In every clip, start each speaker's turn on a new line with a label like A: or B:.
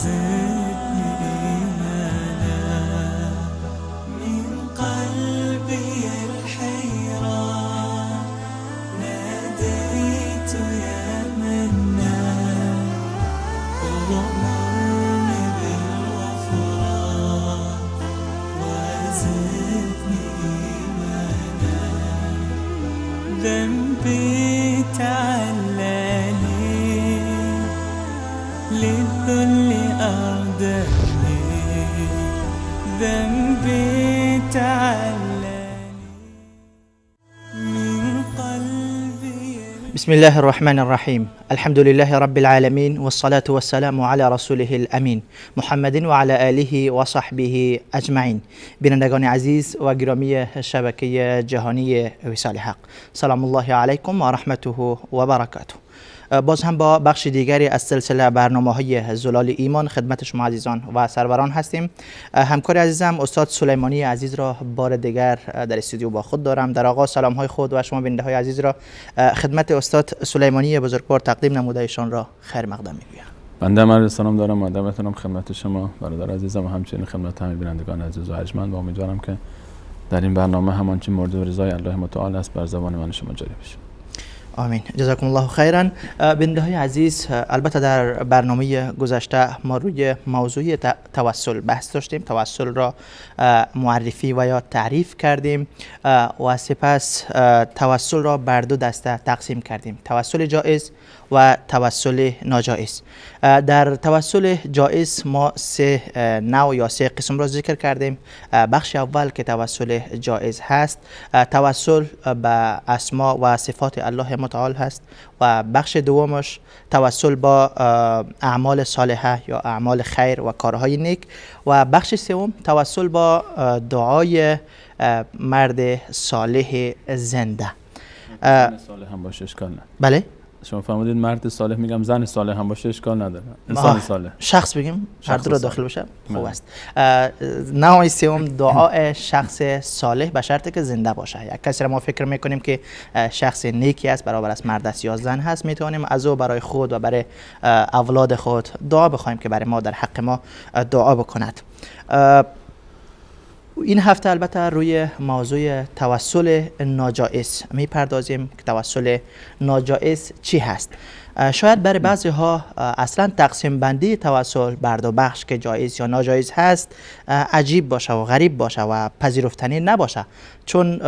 A: وزدني إيمانا من قلبي الحيران ناديت يا منان وأمرني بالغفران وزدني إيمانا ذنبي تعلاني للذل أرداني ذنبي تعلاني من قلبي.
B: بسم الله الرحمن الرحیم. الحمد لله رب العالمین والصلاة والسلام على رسوله الامین محمد و علی آله و صحبه اجمعین. بینندگان عزیز و گرامی شبکه جهانی وصال حق، سلام الله علیکم و رحمته و برکاته. باز هم با بخش دیگری از سلسله برنامه‌های زلال ایمان خدمت شما عزیزان و سروران هستیم. همکار عزیزم استاد سلیمانی عزیز را بار دیگر در استودیو با خود دارم. در آغاز سلام‌های خود و شما بیننده‌های عزیز را خدمت استاد سلیمانی بزرگوار تقدیم نموده، ایشان را خیر مقدم می‌گویم.
C: بنده عرض سلام دارم، مقدم می‌کنم خدمت شما برادر عزیزم و همچنین خدمت همه بینندگان عزیز و ارجمند و امیدوارم که در این برنامه همانچه مورد رضای الله متعال است بر زبان من شما جاری بشه. آمین.
B: جزاکم الله خیرا. بیننده‌های عزیز، البته در برنامه گذشته ما روی موضوع توسل بحث داشتیم. توسل را معرفی و یا تعریف کردیم و سپس توسل را بر دو دسته تقسیم کردیم: توسل جایز و توسل ناجایز. در توسل جایز ما سه نوع یا سه قسم را ذکر کردیم. بخش اول که توسل جایز هست، توسل به اسما و صفات الله متعال هست و بخش دومش توسل با اعمال صالحه یا اعمال خیر و کارهای نیک و بخش سوم توسل با دعای مرد صالح زنده.
C: صالح هم باشه اشکال نداره.
B: بله
C: شما فرمودید مرد صالح، میگم زن صالح هم باشه اشکال نداره. انسان صالح،
B: شخص بگیم هر دو را داخل بشه خوب است. نوع سوم دعای شخص صالح به شرطی که زنده باشه. یک کسی را ما فکر میکنیم که شخص نیکی است، برابر است مرد است یا زن هست، میتونیم از او برای خود و برای اولاد خود دعا بخوایم که برای ما در حق ما دعا بکند. این هفته البته روی موضوع توسل ناجائز میپردازیم که توسل ناجائز چی هست. شاید برای بعضی ها اصلا تقسیم بندی توسل بر دو بخش که جایز یا ناجایز هست عجیب باشه و غریب باشه و پذیرفتنی نباشه، چون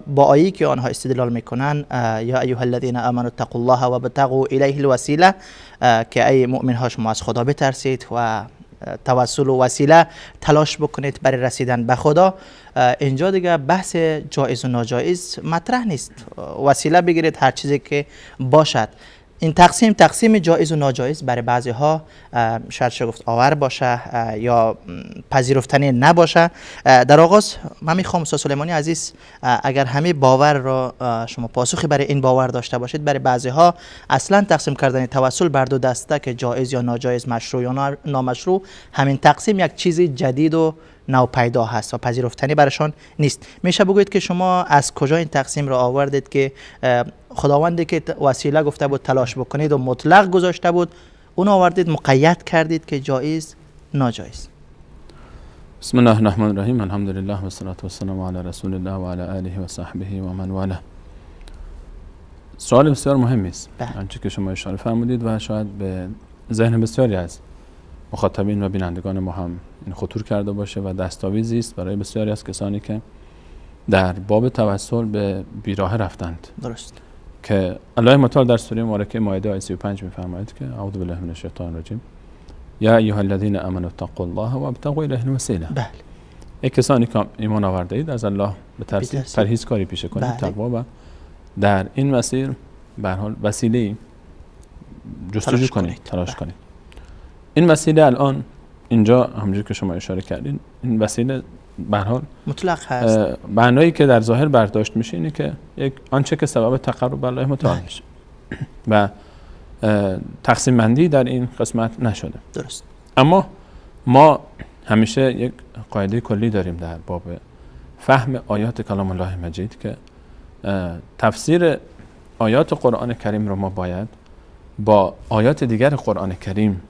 B: با آیه‌ای که آنها استدلال میکنن یا ایها الذین آمنوا اتقوا الله و ابتغوا الیه الوسیله، که ای مؤمن ها شما از خدا بترسید و توسل و وسیله تلاش بکنید برای رسیدن به خدا. اینجا دیگه بحث جایز و ناجایز مطرح نیست. وسیله بگیرید هر چیزی که باشد. این تقسیم جایز و ناجایز برای بعضی ها شاید شگفت آور باشه یا پذیرفتنی نباشه. در آغاز من میخوام استاد سلیمانی عزیز اگر همه باور را شما پاسخی برای این باور داشته باشید، برای بعضی ها اصلا تقسیم کردن توسل بر دو دسته که جایز یا ناجایز، مشروع یا نامشروع، همین تقسیم یک چیزی جدید و نوپیدا هست و پذیرفتنی برشان نیست. میشه بگویید که شما از کجا این تقسیم را آوردید که خداوندی که وسیله گفته بود تلاش بکنید و مطلق گذاشته بود، اون آوردید مقید کردید که جایز ناجایز؟
C: بسم الله الرحمن الرحیم. الحمدلله و الصلاة والسلام علی رسول الله و علی آله و صحبه و من والاه. سوال بسیار مهمی است آنچه که شما اشاره فرمودید و شاید به ذهن بسیاری از مخاطبین و بینندگان ما هم این خطور کرده باشه و دستاویزی است برای بسیاری از کسانی که در باب توسل به بیراه رفتند.
B: درست.
C: که الله متعال در سوره مبارکه مائده آیه 35 میفرماید که اعوذ بالله من الشیطان الرجیم یا ایها الذین آمنوا اتقوا الله و ابتغوا الیه الوسیله.
B: بله.
C: ای کسانی که ایمان آورده اید از الله به پرهیزکاری پیشه کنید، تقوا، و در این مسیر به هر حال وسیله جستجو کنید، تلاش کنید. این وسیله الان اینجا همونجوری که شما اشاره کردین، این وسیله به هر حال مطلق هست. معنایی که در ظاهر برداشت میشه اینه که یک آنچه که سبب تقرب به الله متعال میشه و تقسیم بندی در این قسمت نشده.
B: درست.
C: اما ما همیشه یک قاعده کلی داریم در باب فهم آیات کلام الله مجید که تفسیر آیات قرآن کریم رو ما باید با آیات دیگر قرآن کریم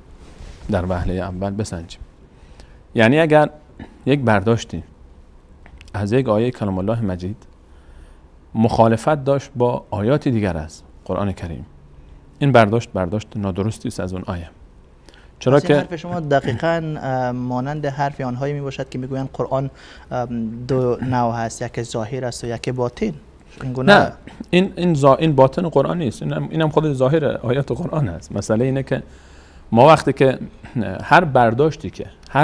C: در وهله اول بسنجیم. یعنی اگر یک برداشتی از یک آیه کلام الله مجید مخالفت داشت با آیات دیگر از قرآن کریم، این برداشت نادرستی است از اون آیه. چرا که
B: حرف شما دقیقاً مانند حرف آنهایی می باشد که میگویند قرآن دو نوع هست، یک ظاهر است و یک باطن.
C: نه، این باطن قرآن نیست، اینم خود ظاهر آیات قرآن است. مسئله اینه که ما وقتی که هر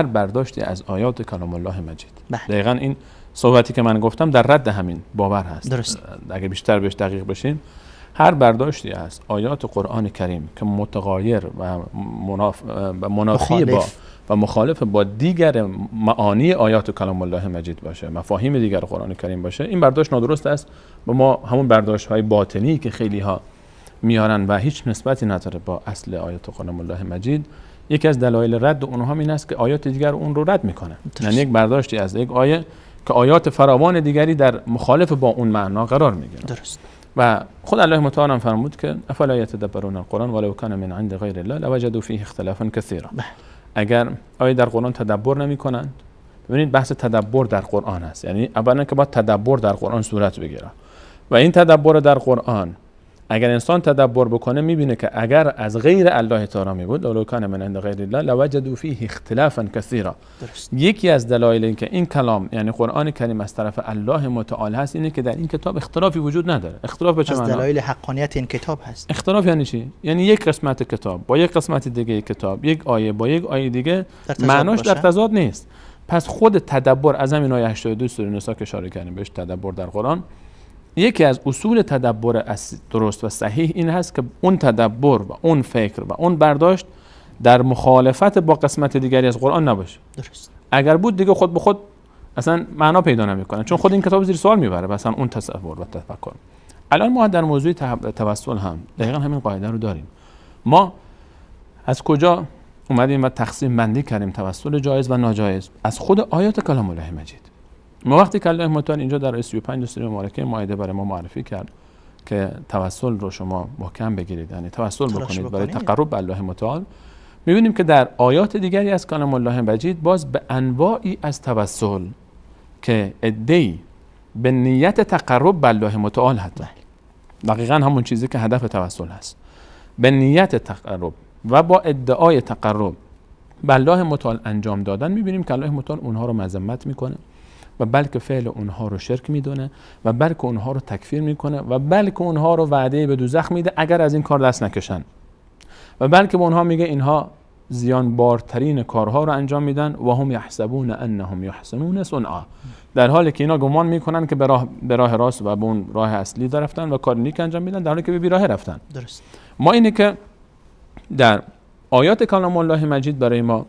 C: برداشتی از آیات کلام الله مجید، دقیقاً این صحبتی که من گفتم در رد همین باور هست. درست. اگه بیشتر بهش دقیق بشیم، هر برداشتی از آیات قرآن کریم که متغایر و منافی با و مخالف با دیگر معانی آیات کلام الله مجید باشه، مفاهیم دیگر قرآن کریم باشه، این برداشت نادرست است و ما همون برداشت های باطنی که خیلی ها میارن و هیچ نسبتی نداره با اصل آیات کلام الله مجید، یکی از دلایل رد اونها این است که آیات دیگر اون رو رد میکنه. یعنی یک برداشتی از یک آیه که آیات فراوان دیگری در مخالف با اون معنا قرار میگیره. درست. و خود الله متعال هم فرمود که افلا یتدبرون القرآن ولو کان من عند غیر الله لوجدوا فیه اختلافا کثیرا. اگر آیه در قرآن تدبر نمیکنند، ببینید بحث تدبر در قرآن است، یعنی اولا که باید تدبر در قرآن صورت بگیره و این تدبر در قرآن اگر انسان تدبر بکنه میبینه که اگر از غیر الله تعالی می بود، ولو کان من عند غیر الله لوجدوا فیه اختلافا کثیرا. یکی از دلایل اینکه این کلام یعنی قرآن کریم از طرف الله متعال هست اینه که در این کتاب اختلافی وجود نداره. اختلاف به چه معنی؟ از
B: دلایل حقانیت این کتاب هست.
C: اختلاف یعنی چی؟ یعنی یک قسمت کتاب با یک قسمت دیگه کتاب، یک آیه با یک آیه دیگه معناش در تضاد نیست. پس خود تدبر از همین آیه 82 سوره نساء که اشاره کردیم بهش، تدبر در قرآن، یکی از اصول تدبر درست و صحیح این هست که اون تدبر و اون فکر و اون برداشت در مخالفت با قسمت دیگری از قرآن نباشه. درست. اگر بود دیگه خود به خود اصلا معنا پیدا نمیکنه، چون خود این کتاب زیر سوال میبره مثلا اون تصور و تفکر. الان ما در موضوع توسل هم دقیقاً همین قاعده رو داریم. ما از کجا اومدیم و تقسیم بندی کردیم توسل جایز و ناجایز؟ از خود آیات کلام الله مجید. ما وقتی که الله متعال اینجا در 35 سوره مبارکه مائده برای ما معرفی کرد که توسل رو شما محکم بگیرید، یعنی توسل بکنید برای تقرب به الله متعال، می‌بینیم که در آیات دیگری از کلام الله مجید باز به انواعی از توسل که ادعی به نیت تقرب به الله متعال هست، دقیقاً همون چیزی که هدف توسل هست، به نیت تقرب و با ادعای تقرب به الله متعال انجام دادن، می‌بینیم که الله متعال اونها رو مذمت میکنه و بلکه فعل اونها رو شرک میدونه و بلکه اونها رو تکفیر میکنه و بلکه اونها رو وعده به دوزخ میده اگر از این کار دست نکشن و بلکه به اونها میگه اینها زیان بارترین کارها رو انجام میدن و هم یحسبون انهم یحسنون صنعا، در حالی که اینا گمان میکنن که به راه راست و به اون راه اصلی رفتن و کار نیک انجام میدن، در حالی که به بیراه رفتن. درست. ما اینه که در آیات کلام الله مجید برای ما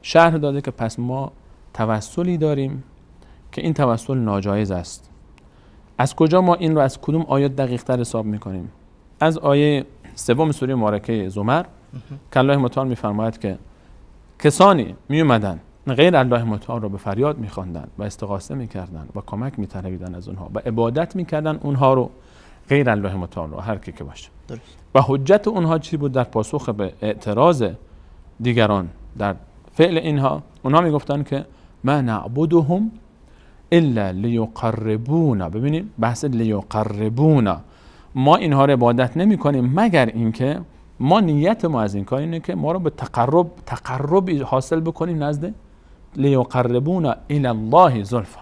C: شرح داده که پس ما توسلی داریم که این توسل ناجایز است. از کجا ما این رو از کدوم آیات دقیق تر حساب میکنیم؟ از آیه 3 سوره مبارکه زمر که الله متعال میفرماید که کسانی می اومدن غیر الله متعال رو به فریاد میخواندن و استغاثه میکردن و کمک میطلبیدن از اونها و عبادت میکردن اونها رو، غیر الله متعال رو، هر کی که باشه. و حجت اونها چی بود در پاسخ به اعتراض دیگران در فعل اینها؟ اونها میگفتن که ما نعبدهم الا لیقربونا، ببینید بحث لیقربونا، ما اینها رو عبادت نمی کنیم مگر اینکه ما نیت ما از این کار اینه که ما رو به تقرب حاصل بکنیم نزد لیقربونا الی الله زلفا،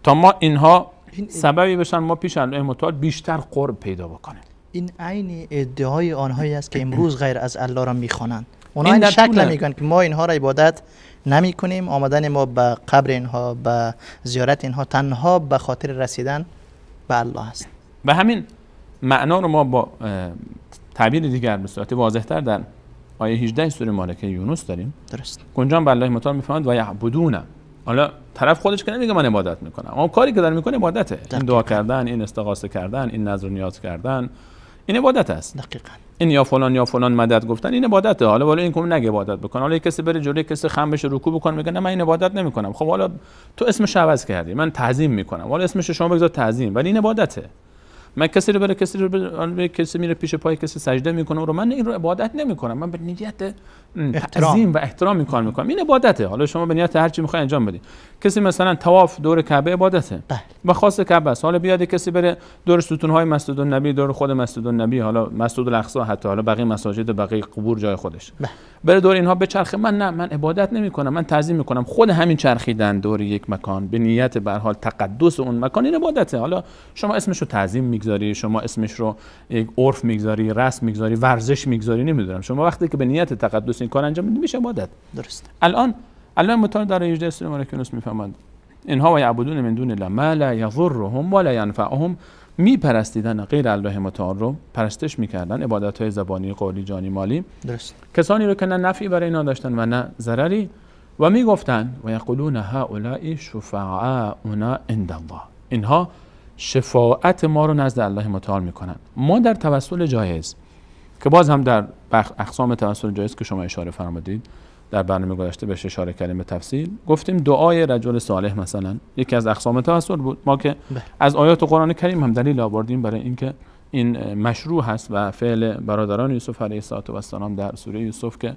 C: تا ما اینها سببی بشن ما پیش الله متعال بیشتر قرب پیدا بکنیم.
B: این عین ادعای آنهایی است که امروز غیر از الله را میخوانند. اونها این شک نمیگن که ما اینها را عبادت نمی کنیم، آمدن ما به قبر اینها، به زیارت اینها تنها به خاطر رسیدن به الله است.
C: به همین معنا رو ما با تعبیر دیگر به صورت واضح‌تر در آیه 18 سوره مبارکه یونس داریم. درست. اونجا به الله متعال میفرماید و یعبدون. حالا طرف خودش که نمیگه من عبادت میکنم، اما کاری که داره میکنه عبادته. این دعا کردن، این استغاثه کردن، این نذر و نیاز کردن، این عبادت است. دقیقاً. این یا فلان مدد گفتن این عبادته. حالا این کوم نگه عبادت بکن، حالا کسی بره جلوی کسی خم بشه رکوع بکنه میگه نه من این عبادت نمیکنم. خب حالا تو اسمش عوض کردی، من تعظیم میکنم، حالا اسمش شما بگذار تعظیم، ولی این عبادته. من کسی میره پیش پای کسی سجده میکنه رو من این رو عبادت نمیکنم، من به نیت تعظیم و احترام این کار میکنم، این عبادته. حالا شما به نیت هر چی میخوای انجام بدید. کسی مثلا طواف دور کعبه عبادته و خاص کعبه است. حالا بیاد کسی بره دور ستونهای مسجد النبی، دور خود مسجد النبی، حالا مسجد الاقصی، حتی حالا بقیه مساجد بقیه قبور جای خودش بره دور اینها بچرخه، من عبادت نمیکنم، من تعظیم میکنم. خود همین چرخیدن دور یک مکان به نیت به هر حال تقدس اون مکان این عبادته. حالا شما اسمش رو تعظیم میگذاری، شما اسمش رو یک عرف میگذاری، رسم میگذاری، ورزش میگذاری، نمیدونم. شما وقتی که به نیت تقدس این کار انجام میدید میشه عبادت.
B: درست.
C: الان الله متعال در 18 سوره مبارکه میفرماید اینها و یعبدون من دون الله ما لا یضرهم ولا ینفعهم، میپرستیدن غیر الله متعال رو، پرستش میکردن، عبادت های زبانی، قولی، جانی، مالی.
B: درست.
C: کسانی رو که نه نفعی برای اینا داشتن و نه ضرری، و میگفتن و یقولون هؤلاء شفعاؤنا عند الله، اینها شفاعت ما رو نزد الله متعال میکنن. ما در توسل جایز که باز هم در اقسام توسل جایز که شما اشاره فرمودید در برنامه گذشته بهش اشاره کردیم به تفصیل، گفتیم دعای رجل صالح مثلا یکی از اقسام توسل بود. ما که از آیات قرآن کریم هم دلیل آوردیم برای اینکه این مشروع هست و فعل برادران یوسف علیه السلام در سوره یوسف که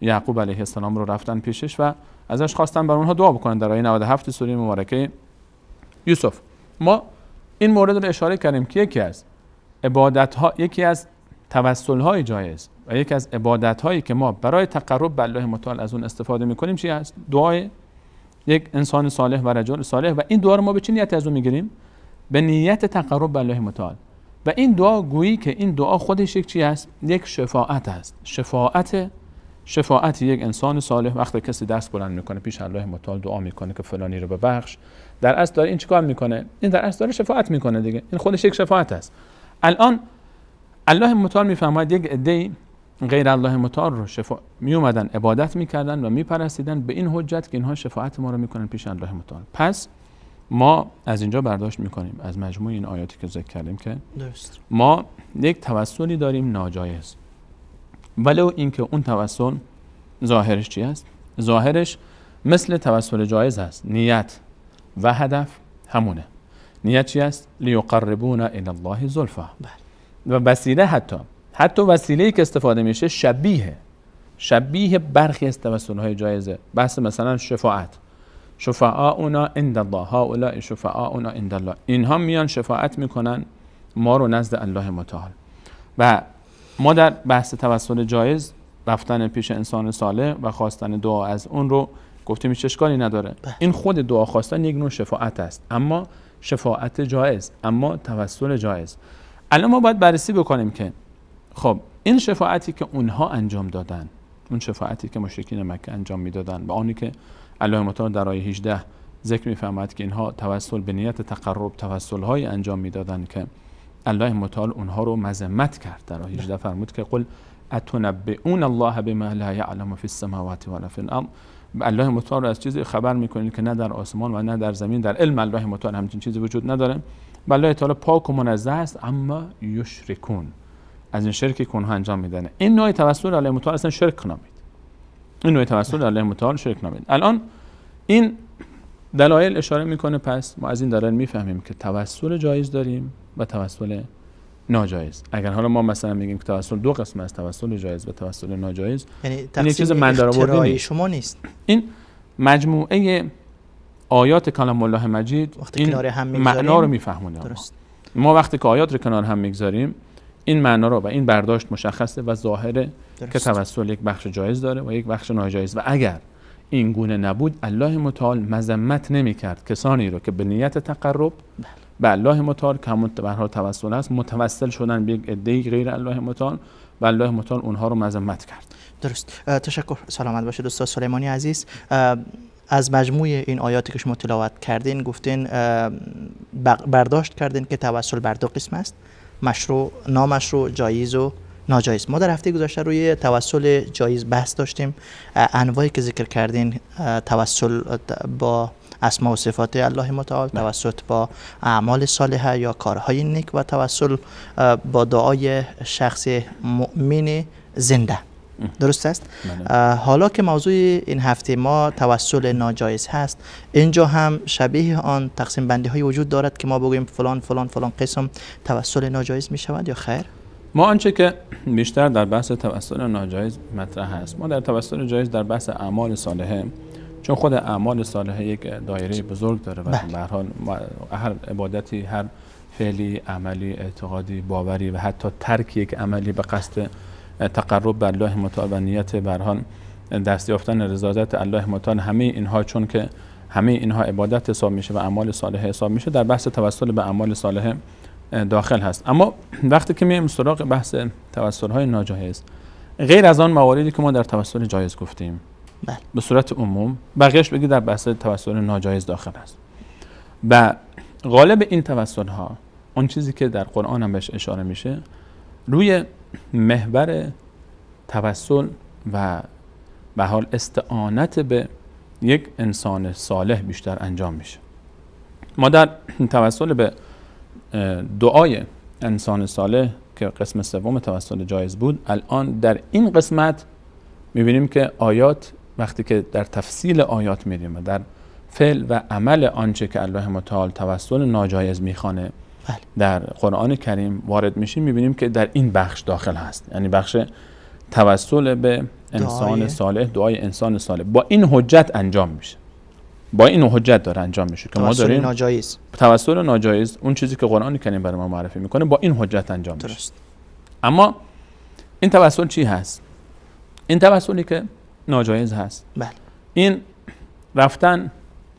C: یعقوب علیه السلام رو رفتن پیشش و ازش خواستن برای اونها دعا بکنن در آیه 97 سوره مبارکه یوسف. ما این مورد رو اشاره کردیم که یکی از عبادت ها، یکی از توسل های جایز و یکی از عبادت هایی که ما برای تقرب به الله متعال از اون استفاده میکنیم چی هست؟ دعای یک انسان صالح و رجل صالح. و این دعا رو ما به چه نیتی از اون میگیریم؟ به نیت تقرب به الله متعال. و این دعا گویی که این دعا خودش یک چی است؟ یک شفاعت است. شفاعت یک انسان صالح وقتی کسی دست بلند میکنه پیش الله متعال دعا میکنه که فلانی رو ببخش، در اصل داره این چیکار میکنه؟ این در اصل داره شفاعت میکنه دیگه. این خودش یک شفاعت است. الان الله متعال میفرماید یک عده غیر الله متعال رو می اومدن عبادت میکردن و میپرستیدن به این حجت که اینها شفاعت ما رو میکنن پیش الله متعال. پس ما از اینجا برداشت میکنیم از مجموع این آیاتی که ذکر کردیم که
B: درست.
C: ما یک توسلی داریم ناجایز، ولو اینکه اون توسل ظاهرش چی است؟ ظاهرش مثل توسل جایز است، نیت و هدف همونه. نیت چی است؟ لیقربونا الی الله زلفا. و وسیله حتی وسیله‌ای که استفاده میشه شبیه برخی از توسل‌های جایزه. بحث مثلا شفعاؤنا عند الله، هؤلاء شفعاؤنا عند الله، اینها میان شفاعت میکنن ما رو نزد الله متعال. و ما در بحث توسل جایز رفتن پیش انسان صالح و خواستن دعا از اون رو گفتیم هیچ اشکالی نداره. این خود دعا خواستن یک نوع شفاعت است، اما شفاعت جایز، اما توسل جایز. الان ما باید بررسی بکنیم که خب این شفاعتی که اونها انجام دادن، اون شفاعتی که مشرکین مکه انجام میدادن و آنی که الله متعال در آیه 18 ذکر می‌فرماید که اینها توسل به نیت تقرب توسل‌های انجام میدادن که الله متعال اونها رو مذمت کرد. در آیه 18 فرمود که قل اتنبئون الله بما لا یعلم فی السماوات ولا فی الارض، الله متعال رو از چیزی خبر میکنید که نه در آسمان و نه در زمین در علم الله متعال همچین چیزی وجود نداره. الله تعالی پاک و منزه است، اما یشرکون، از این شرکی که اونها انجام میدن. این نوع توسل الله متعال اصلا شرک نامید. این نوع توسل الله متعال شرک نامید. الان این دلایل اشاره میکنه، پس ما از این دلایل میفهمیم که توسل جایز داریم و توسل ناجایز. اگر حالا ما مثلا میگیم که توسل دو قسم است، توسل جایز و توسل ناجایز،
B: یعنی
C: این چیز من در آوردن
B: شما نیست.
C: این مجموعه آیات کلام الله مجید این معنا رو میفهمونه.
B: درست.
C: ما وقتی که آیات رو کنار هم میگذاریم این معنا رو و این برداشت مشخصه و ظاهره که توسل یک بخش جایز داره و یک بخش ناجایز. و اگر این گونه نبود الله متعال مذمت نمی‌کرد کسانی رو که به نیت تقرب به الله متعال که همون به هر حال توسل است متوسل شدن به یک عده غیر الله متعال و الله متعال اونها رو مذمت کرد.
B: درست. تشکر. سلامت باشید استاد سلیمانی عزیز. از مجموع این آیاتی که شما تلاوت کردین گفتین برداشت کردین که توسل بر دو قسم است، مشروع، نامشروع، جایز و ناجایز. ما در هفته گذشته روی توسل جایز بحث داشتیم. انواعی که ذکر کردین، توسل با اسماء و صفات الله متعال، توسل با اعمال صالحه یا کارهای نیک و توسل با دعای شخص مؤمن زنده. درست است؟ حالا که موضوع این هفته ما توسل ناجایز هست، اینجا هم شبیه آن تقسیم بندی های وجود دارد که ما بگوییم فلان فلان فلان قسم توسل ناجایز می شود یا خیر؟
C: ما آنچه که بیشتر در بحث توسل ناجایز مطرح است، ما در توسل جایز در بحث اعمال صالحه، چون خود اعمال صالحه یک دایره بزرگ داره و به هر حال هر عبادتی، هر فعلی، عملی، اعتقادی، باوری و حتی ترک یک عملی به قصد تقرب به الله متعال و نیت به هر حال دست یافتن رضایت الله متعال، همه اینها چون که همه اینها عبادت حساب میشه و اعمال صالحه حساب میشه، در بحث توسل به اعمال صالحه داخل هست. اما وقتی که میایم سراغ بحث توسل های ناجایز، غیر از آن مواردی که ما در توسل جایز گفتیم، به صورت عموم بقیه‌اش بگی در بحث توسل ناجایز داخل است. و غالب این توسل ها، اون چیزی که در قرآن هم بهش اشاره میشه، روی محور توسل و به حال استعانت به یک انسان صالح بیشتر انجام میشه. ما در توسل به دعای انسان صالح که قسم سوم توسل جایز بود، الان در این قسمت میبینیم که آیات، وقتی که در تفصیل آیات میریم و در فعل و عمل آنچه که الله متعال توسل ناجایز میخوانه در قرآن کریم وارد میشیم، میبینیم که در این بخش داخل هست، یعنی بخش توسل به انسان صالح، دعای انسان صالح با این حجت انجام میشه، با این حجت داره انجام میشه که ما داریم
B: ناجایز.
C: توسل ناجایز، اون چیزی که قرآن کریم برای ما معرفی میکنه، با این حجت انجام میشه. اما این توسل چی هست؟ این توسلی که ناجایز هست،
B: بله،
C: این رفتن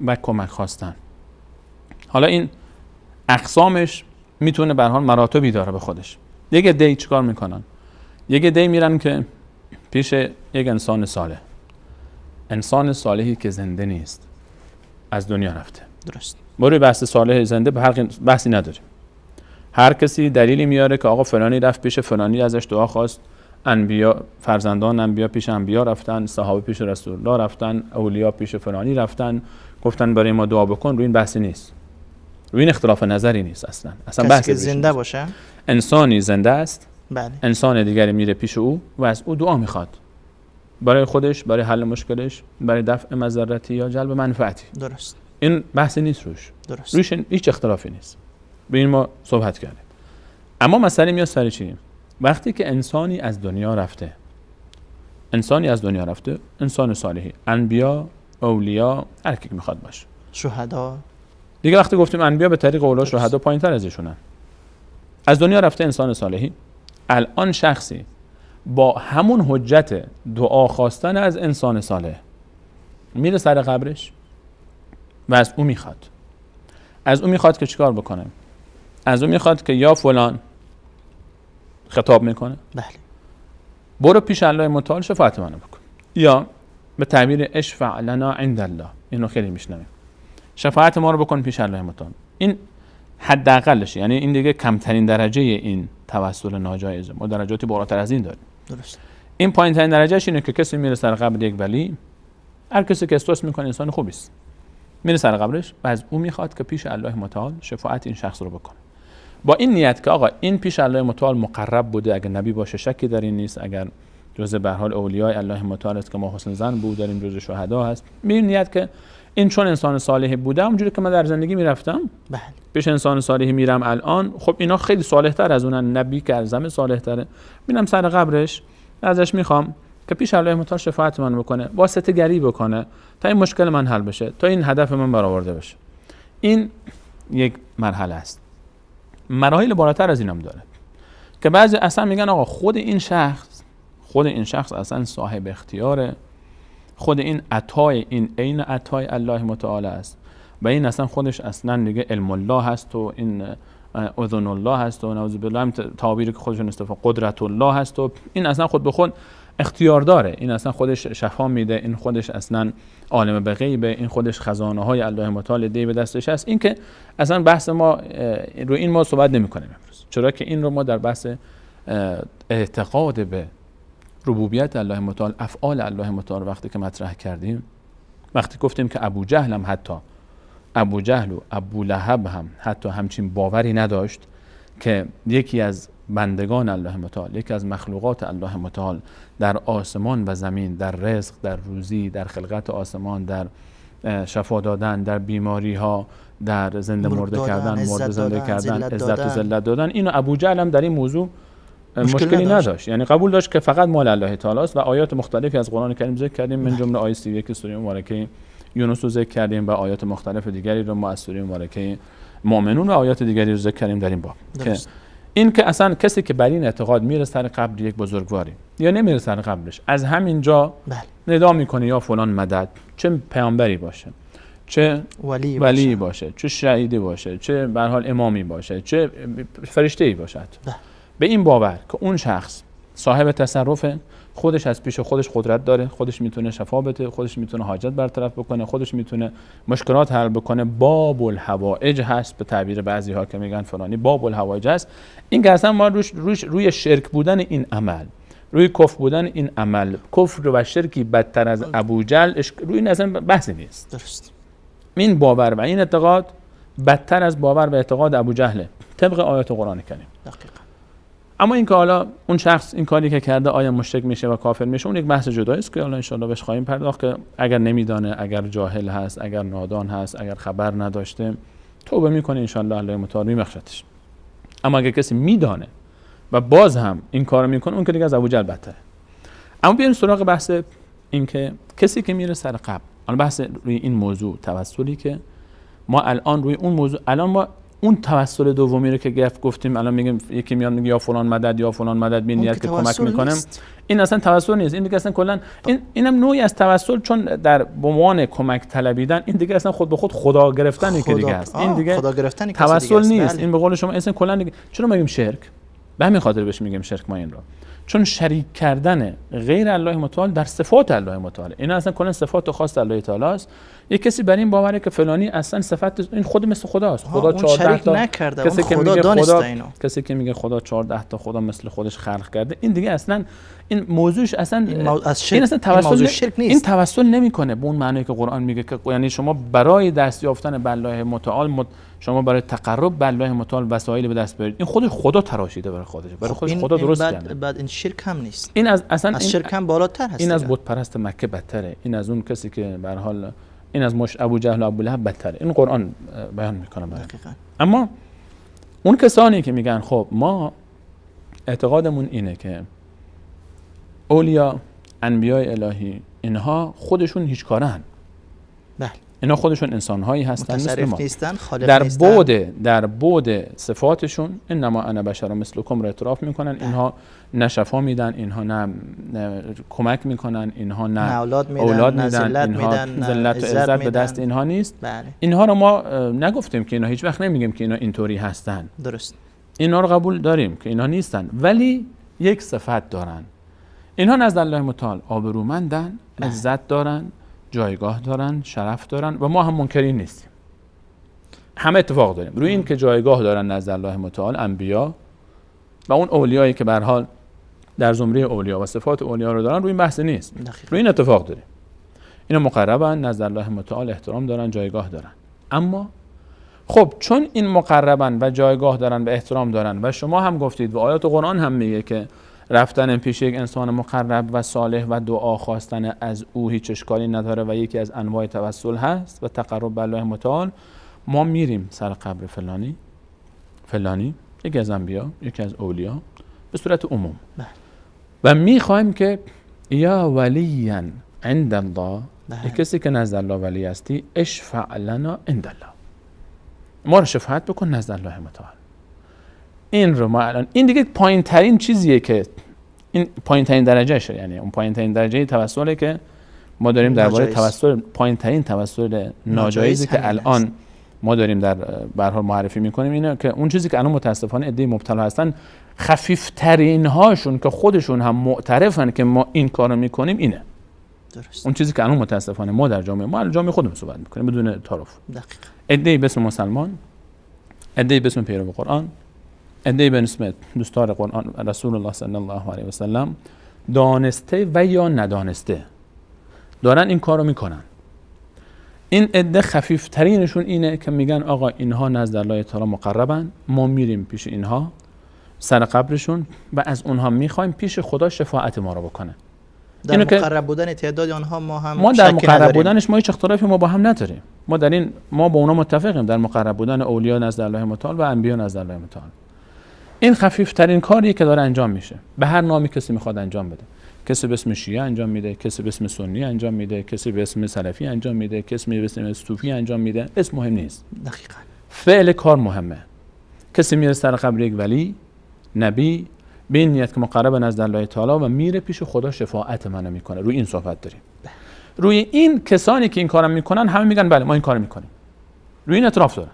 C: و کمک خواستن. حالا این اقسامش میتونه به هر حال مراتبی داره به خودش. یک عده چیکار میکنن؟ یک عده میرن که پیش یک انسان صالح، انسان صالحی که زنده نیست، از دنیا رفته.
B: درست.
C: برای بحث صالح زنده به هر بحثی نداریم. هر کسی دلیلی میاره که آقا فلانی رفت پیش فلانی، ازش دعا خواست، انبیا، فرزندان انبیا پیش انبیا رفتن، صحابه پیش رسول الله رفتن، اولیا پیش فلانی رفتن، گفتن برای ما دعا بکن. روی این بحثی نیست، روی این اختلاف نظری نیست. اصلا
B: بحثی زنده باشه،
C: انسانی زنده است،
B: بله،
C: انسان دیگری میره پیش او و از او دعا میخواد برای خودش، برای حل مشکلش، برای دفع مضرتی یا جلب منفعتی.
B: درست.
C: این بحثی نیست روش.
B: درست.
C: روش هیچ اختلافی نیست. به این ما صحبت کردیم. اما مسئله میاد سر چی؟ وقتی که انسانی از دنیا رفته، انسان صالحی، انبیا، اولیا، هر کی میخواد باشه،
B: شهدا
C: دیگه، وقتی گفتیم انبیا به طریق اولا، شهدا پایین‌تر از ایشونن، از دنیا رفته انسان صالحی، الان شخصی با همون حجت دعا خواستن از انسان صالح میره سر قبرش و از او میخواد که چیکار بکنه؟ از او میخواد که یا فلان، خطاب میکنه،
B: بله،
C: برو پیش الله متعال شفاعت منو بکن، یا به تعبیر اشفع لنا عند الله، اینو خیلی میشنویم، شفاعت ما رو بکن پیش الله متعال. این حداقلش، یعنی این دیگه کمترین درجه این توسل ناجایزه. ما درجاتی بالاتر از این داریم.
B: درست.
C: این پایین‌ترین درجهش اینه که کسی میره سر قبر یک ولی، هر کسی که استوس میکنه انسان خوبی است، میره سر قبرش و از او میخواد که پیش الله متعال شفاعت این شخص رو بکنه، با این نیت که آقا این پیش الله متعال مقرب بوده، اگر نبی باشه شکی در این نیست، اگر جزء به هر حال اولیای الله متعال است که ما حسن ظن بود داریم، جزء شهدا هست، به این نیت که این چون انسان صالح بوده، اونجوری که من در زندگی میرفتم،
B: بله،
C: پیش انسان صالحی میرم الان، خب اینا خیلی صالح‌تر از اونن، نبی که از همه صالح‌تره، میرم سر قبرش، ازش میخوام که پیش الله متعال شفاعت من بکنه، واسطه گری بکنه تا این مشکل من حل بشه، تا این هدف من برآورده بشه. این یک مرحله است. مراحل بالاتر از اینم داره که بعضی اصلا میگن آقا خود این شخص اصلا صاحب اختیاره، خود این عطای، این عین عطای الله متعال است و این اصلا خودش اصلا دیگه علم الله هست و این اذن الله هست و نعوذ بالله تعبیری که خودشون استفاده قدرت الله هست و این اصلا خود به خود اختیار داره، این اصلا خودش شفا میده، این خودش اصلا عالم به غیبه، این خودش خزانه های الله متعال دی به دستش هست. این که اصلا بحث ما رو این ما صحبت نمی‌کنیم امروز، چرا که این رو ما در بحث اعتقاد به ربوبیت الله متعال، افعال الله متعال وقتی که مطرح کردیم، وقتی گفتیم که ابو جهل و ابو لهب هم حتی همچین باوری نداشت که یکی از بندگان الله متعال، یکی از مخلوقات الله متعال در آسمان و زمین، در رزق، در روزی، در خلقت آسمان، در شفا دادن، در بیماری ها، در زنده مرده کردن، مرده زنده کردن، عزت و ذلت دادن، اینو ابو جهل هم در این موضوع مشکلی نداشت. یعنی قبول داشت که فقط مال الله تعالی است و آیات مختلفی از قرآن کریم ذکر کردیم، من جمله آیه 31 سوره مبارکه یونس رو ذکر کردیم و آیات مختلف دیگری رو ما از سوره مبارکه مؤمنون و آیات دیگری رو ذکر کردیم در این باب. که این که اصلا کسی که بر این اعتقاد میره سر قبر یک بزرگواری یا نمیره سر قبرش، از همین جا ندا میکنه یا فلان مدد، چه پیامبری باشه، چه ولی باشه، چه شهیدی باشه، چه به هر حال امامی باشه، چه فرشته‌ای باشد، به این باور که اون شخص صاحب تصرفه، خودش از پیش خودش قدرت داره، خودش میتونه شفا بده، خودش میتونه حاجت برطرف بکنه، خودش میتونه مشکلات حل بکنه، باب الحوائج هست به تعبیر بعضی ها که میگن فلانی باب الحوائج هست. این که اصلا ما روی شرک بودن این عمل، روی کفر بودن این عمل، کفر و شرکی بدتر از ابو جهل، روی این اصلا بحثی نیست.
B: درست.
C: این باور و این اعتقاد بدتر از باور و اعتقاد ابو جهله طبق آیات قرآن کریم.
B: دقیقاً.
C: اما اینکه حالا اون شخص این کاری که کرده آیا مشرک میشه و کافر میشه، اون یک بحث جدایی است که حالا ان شاء الله بهش خواهیم پرداخت که اگر نمیدانه، اگر جاهل هست، اگر نادان هست، اگر خبر نداشته، توبه میکنه ان شاء الله الله متعال میبخشتش. اما اگر کسی میدانه و باز هم این کارو میکنه، اون که دیگه از ابوجهل بدتره. اما بیاین سراغ بحث این که کسی که میره سر قبر، الان بحث روی این موضوع توسلی که ما الان روی اون موضوع، الان ما اون توسل دومی رو که گفتیم الان میگیم یکی میاد میگه یا فلان مدد یا فلان مدد به نیت که کمک میکنم، این اصلا توسل نیست. این دیگه اصلا کلا اینم نوعی از توسل، چون در عنوان کمک طلبیدن، این دیگه اصلا خود به خود خدا گرفتنی که دیگه است. این دیگه خدا گرفتنی توسل نیست. بله. این به قول شما اصلا کلا دیگه چرا میگیم شرک؟ به همین خاطر بهش میگیم شرک ما این رو، چون شریک کردن غیر الله متعال در صفات الله متعال، این اصلا کلا صفات خاص الله تعالی است. یک کسی بر این باوره که فلانی اصلا صفت این خود مثل خداست، خدا 14 تا
B: نکرده،
C: کسی که
B: خدا
C: میگه خدا
B: اینو.
C: کسی که میگه خدا 14 تا خدا مثل خودش خلق کرده، این دیگه اصلا این موضوعش اصلا این اصلا توسل این توسل نمیکنه به اون معنی که قرآن میگه که یعنی شما برای دست یافتن به الله متعال شما برای تقرب به الله متعال وسایل به دست بیارید. این خودش خدا تراشیده برای خودش، برای خودش خدا درست کرده.
B: بعد این شرک هم نیست.
C: این اصلا
B: از شرک هم بالاتر هست.
C: این از بت پرست مکه بدتره. این از اون کسی که به هر حال این از ابو جهل و ابو لهب بدتره. این قرآن بیان میکنه برای. اما اون کسانی که میگن خب ما اعتقادمون اینه که اولیا، انبیاء الهی، اینها خودشون هیچ کارن.
B: بله.
C: اینا خودشون انسان‌هایی هستن مثل ما.
B: نیستن، خالق نیستن.
C: در بعد صفاتشون انما انا بشر مثلکم رو اعتراف میکنن. اینها نه شفا میدن، اینها نه کمک میکنن، اینها نه اولاد میدن، اینها ذلت و عزت به دست اینها نیست.
B: بله.
C: اینها رو ما نگفتیم که اینا، هیچ وقت نمیگیم که اینا اینطوری هستن.
B: درست.
C: اینا رو قبول داریم که اینا نیستن، ولی یک صفت دارن. اینها نزد الله متعال آبرومندن، عزت دارن، جایگاه دارن، شرف دارن و ما هم منکرین نیستیم. همه اتفاق داریم روی این که جایگاه دارن نزد الله متعال انبیا و اون اولیایی که به هر حال در زمره اولیا و صفات اولیا رو دارن، روی این بحث نیست. روی این اتفاق داریم. اینا مقربن، نزد الله متعال احترام دارن، جایگاه دارن. اما خب چون این مقربن و جایگاه دارن و احترام دارن و شما هم گفتید و آیات قرآن هم میگه که رفتن پیش یک انسان مقرب و صالح و دعا خواستن از او هیچ اشکالی نداره و یکی از انواع توسل هست و تقرب به الله متعال، ما میریم سر قبر فلانی یکی از انبیا، یکی از اولیا به صورت عموم و میخوایم که یا ولیا عند الله، کسی که نزد الله ولی هستی، اشفع لنا عند الله، ما رو شفاعت بکن نزد الله متعال. این رو ما الان، این دیگه پایین ترین چیزیه که این پایین ترین درجه شه، یعنی اون پایین ترین درجه توسلی که ما داریم درباره توسل، پایین ترین توسل ناجایزی که الان ما داریم در به هر حال معرفی میکنیم اینه که اون چیزی که الان متاسفانه عده مبتلا هستن، خفیف ترین هاشون که خودشون هم معترفن که ما این کارو میکنیم اینه.
B: درست.
C: اون چیزی که الان متاسفانه ما در جامعه، ما الان جامعه خودمون صحبت میکنیم بدون تعارف.
B: دقیقاً.
C: عده به اسم مسلمان، عده به اسم پیرو قرآن، عده به اسم دوستدار قرآن رسول الله صلی الله علیه و سلم، دانسته و یا ندانسته دارن این کارو میکنن. این عده خفیف ترینشون اینه که میگن آقا اینها نزد الله تعالی مقربن، ما میریم پیش اینها سر قبرشون و از اونها میخوایم پیش خدا شفاعت ما رو بکنه.
B: در مقرب بودن تعداد آنها ما
C: در مقرب بودنش ما هیچ اختلافی ما با هم نداریم. ما با اونا متفقیم در مقرب بودن اولیاء نزد الله متعال و انبیا نزد الله متعال. این خفیف ترین کاریه که داره انجام میشه. به هر نامی کسی میخواد انجام بده. کسی به اسم شیعه انجام میده، کسی به اسم سنی انجام میده، کسی به اسم سلفی انجام میده، کسی به اسم صوفی انجام میده. اسم مهم نیست.
B: دقیقاً.
C: فعل کار مهمه. کسی میره سر قبر یک ولی، نبی، به این نیت که مقرب نزد الله تعالی و میره پیش خدا شفاعت منو میکنه. روی این صحبت داریم. روی این کسانی که این کارو میکنن همه میگن بله ما این کارو میکنیم. روی این اعتراف دارن.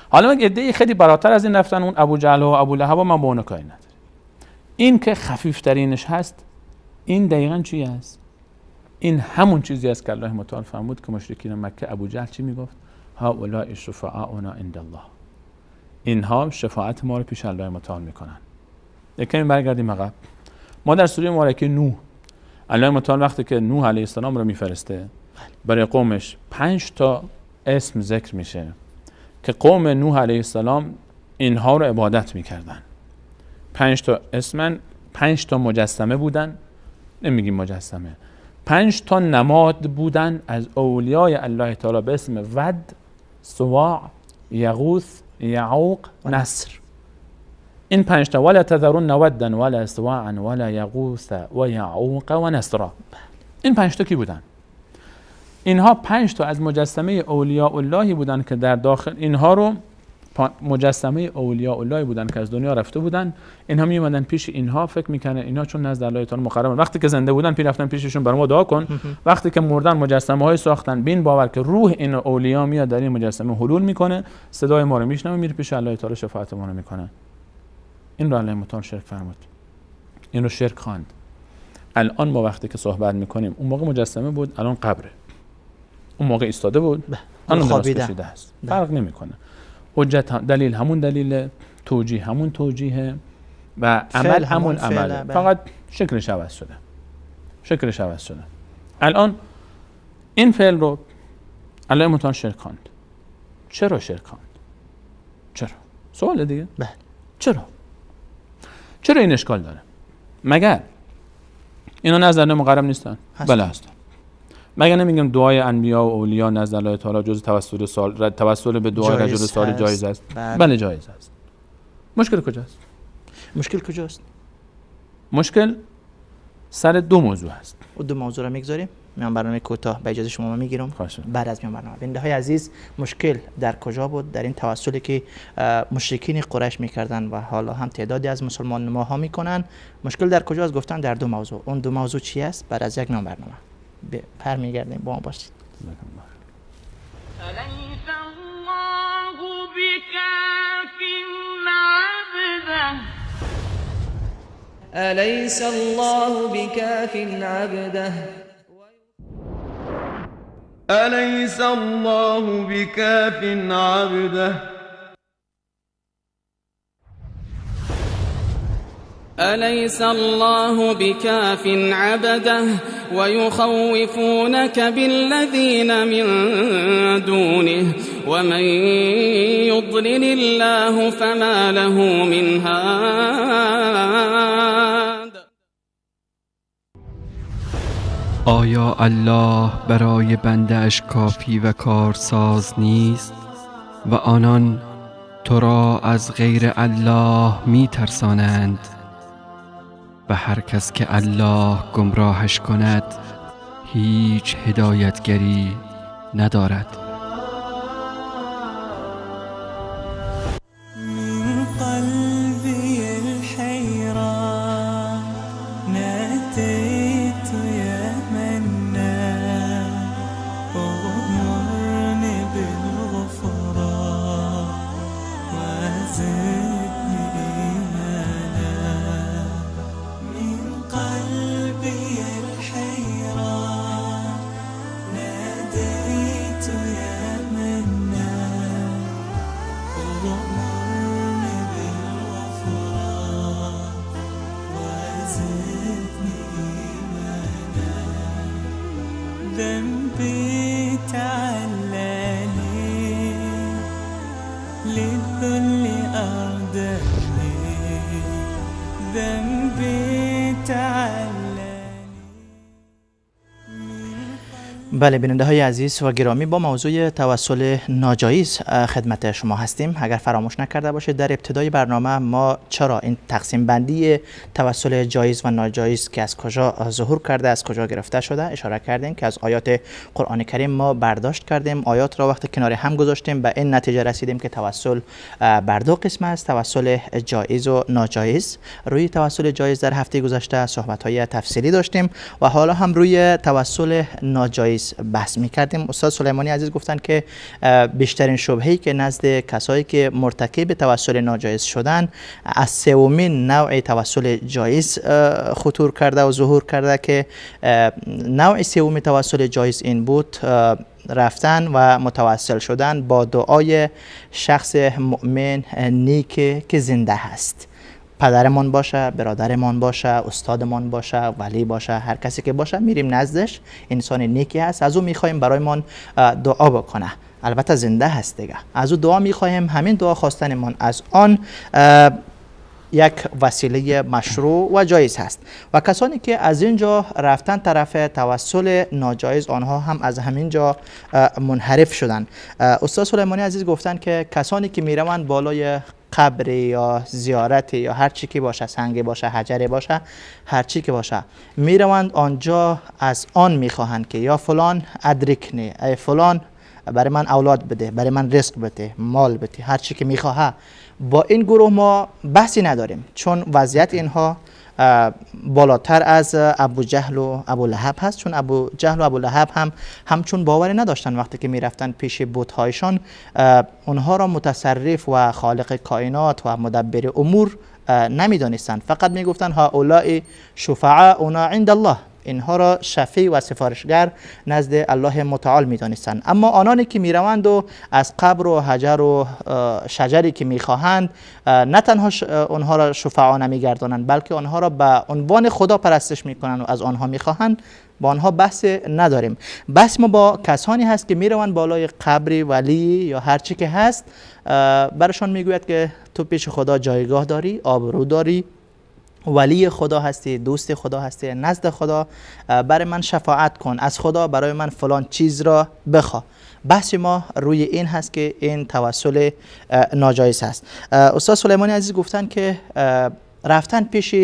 C: حالا یک عده خیلی براتر از این رفتن، اون ابو جهل و ابو لهب و من با اون کاری ندارم. این که خفیف ترینش هست، این دقیقاً چی است؟ این همون چیزی است که الله متعال فرمود که مشرکین مکه ابو جهل چی میگفت؟ هؤلاء شفعاؤنا عند الله. اینها شفاعت ما رو پیش الله متعال میکنن. یکمی برگردیم عقب. ما در سوره مبارکه نوح، الله متعال وقتی که نوح علیه السلام رو میفرسته برای قومش 5 تا اسم ذکر میشه که قوم نوح علیه السلام اینها رو عبادت میکردن. 5 تا اسمن، 5 تا مجسمه بودن، نمیگیم مجسمه، 5 تا نماد بودن از اولیای الله تعالی به اسم ود، سواع، یغوث، یعوق، نصر. این 5 تا ولا تذرون ودا ولا سواعا ولا یغوث و یعوق و نصر. این 5 تا کی بودن؟ اینها 5 تا از مجسمه اولیاء اللهی بودن که در داخل اینها رو مجسمه اولیاء الله بودن که از دنیا رفته بودن. اینها می اومدن پیش اینها، فکر میکنن اینا چون نزد الله تعالی مقربن، وقتی که زنده بودن رفتن پیششون برای ما دعا کن. وقتی که مردن مجسمه های ساختن بین باور که روح این اولیاء میاد در این مجسمه حلول میکنه، صدای ما رو میشنوه، میره پیش الله تعالی شفاعت ما رو میکنه. این رو الله متعال شرک فرمود، این رو شرک خواند. الان ما وقتی که صحبت میکنیم اون موقع مجسمه بود، الان قبره. اون موقع ایستاده بود، الان خوابیده است. فرق نمیکنه. حجت دلیل همون دلیل، توجیه همون توجیه و عمل همون عمله، فقط شکلش عوض شده. شکلش عوض شده. الان این فعل رو الله متعال شرک خواند. چرا شرک خواند؟ چرا؟ سوال دیگه.
B: بله.
C: چرا این اشکال داره؟ مگر اینا نظر مقرب نیستن؟ بله هستن. مگر نمیگم دعای انبیا و اولیاء نزد الله تعالی جز توسل به دعای رجل صالح جایز است؟ بله جایز است. مشکل کجاست؟ مشکل سر 2 موضوع است.
B: و 2 موضوع رو میگذاریم. میان برنامه کوتاه به اجازه شما میگیرم. بعد از میان برنامه بیننده عزیز، مشکل در کجا بود؟ در این توسلی که مشرکین قریش میکردن و حالا هم تعدادی از مسلمان ماها میکنن. مشکل در کجاست؟ گفتن در 2 موضوع. اون 2 موضوع چی است؟ بعد از یک میان برنامه برمیگردیم. با ما باشید.
D: أليس الله بكاف عبده
E: أليس الله بكاف عبده
F: أليس الله بكاف عبده ويخوفونك بالذين من دونه ومن يضلل الله فما له من هاد.
G: آیا الله برای بنده اش کافی و کارساز نیست و آنان تو را از غیر الله می ترسانند و هر کس که الله گمراهش کند هیچ هدایتگری ندارد.
A: من قلبي الحيران ناديت يا منان أغمرني بالغفران وزدني إيمانا. من قلبي الحيران ناديت يا منان أغمرني بالغفران وزدني إيمانا. ذنبي تعلاني للذل أردني
B: بله بیننده های عزیز و گرامی، با موضوع توسل ناجایز خدمت شما هستیم. اگر فراموش نکرده باشید در ابتدای برنامه ما چرا این تقسیم بندی توسل جایز و ناجایز که از کجا ظهور کرده، از کجا گرفته شده اشاره کردیم که از آیات قرآن کریم ما برداشت کردیم. آیات را وقتی کنار هم گذاشتیم به این نتیجه رسیدیم که توسل بر دو قسم است، توسل جایز و ناجایز. روی توسل جایز در هفته گذشته صحبت های تفصیلی داشتیم و حالا هم روی توسل ناجایز بحث می‌کردیم. استاد سلیمانی عزیز گفتن که بیشترین شبهه‌ای که نزد کسایی که مرتکب توسل ناجایز شدن از سومین نوع توسل جایز خطور کرده و ظهور کرده که نوع سوم توسل جایز این بود رفتن و متوسل شدن با دعای شخص مؤمن نیک که زنده هست. پدرمان باشه، برادرمان باشه، استادمان باشه، ولی باشه، هر کسی که باشه میریم نزدش، انسان نیکی هست، از او میخوایم برایمان دعا بکنه. البته زنده هست دیگه، از او دعا میخوایم. همین دعا خواستنمان از آن یک وسیله مشروع و جایز هست و کسانی که از اینجا رفتن طرف توسل ناجایز آنها هم از همین جا منحرف شدن. استاد سلیمانی عزیز گفتن که کسانی که میروند بالای قبر یا زیارت یا هر چی که باشه، سنگ باشه، حجر باشه، هر چی که باشه، میروند آنجا از آن میخواهند که یا فلان ادرکنی، ای فلان برای من اولاد بده، برای من رزق بده، مال بده، هر چی که میخواه. با این گروه ما بحثی نداریم چون وضعیت اینها بالاتر از ابو جهل و ابو لهب هست، چون ابو جهل و ابو لهب هم همچون باوری نداشتن بوقتی که میرفتن پیش بت‌هایشان اونها را متصرف و خالق کائنات و مدبر امور نمیدانستند، فقط میگفتن هؤلاء شفعاؤنا عند الله، اینها را شفیع و سفارشگر نزد الله متعال میدانستند. اما آنانی که میروند و از قبر و حجر و شجری که میخواهند نه تنها آنها را شفعا نمیگردانند بلکه آنها را به عنوان خدا پرستش میکنند و از آنها میخواهند، با آنها بحث نداریم. بحث ما با کسانی هست که میروند بالای قبر ولی یا هر چی که هست، برشان میگوید که تو پیش خدا جایگاه داری، آبرو داری، ولی خدا هستی، دوست خدا هستی، نزد خدا برای من شفاعت کن، از خدا برای من فلان چیز را بخوا. بحث ما روی این هست که این توسل ناجایز هست. استاد سلیمانی عزیز گفتن که رفتن پیش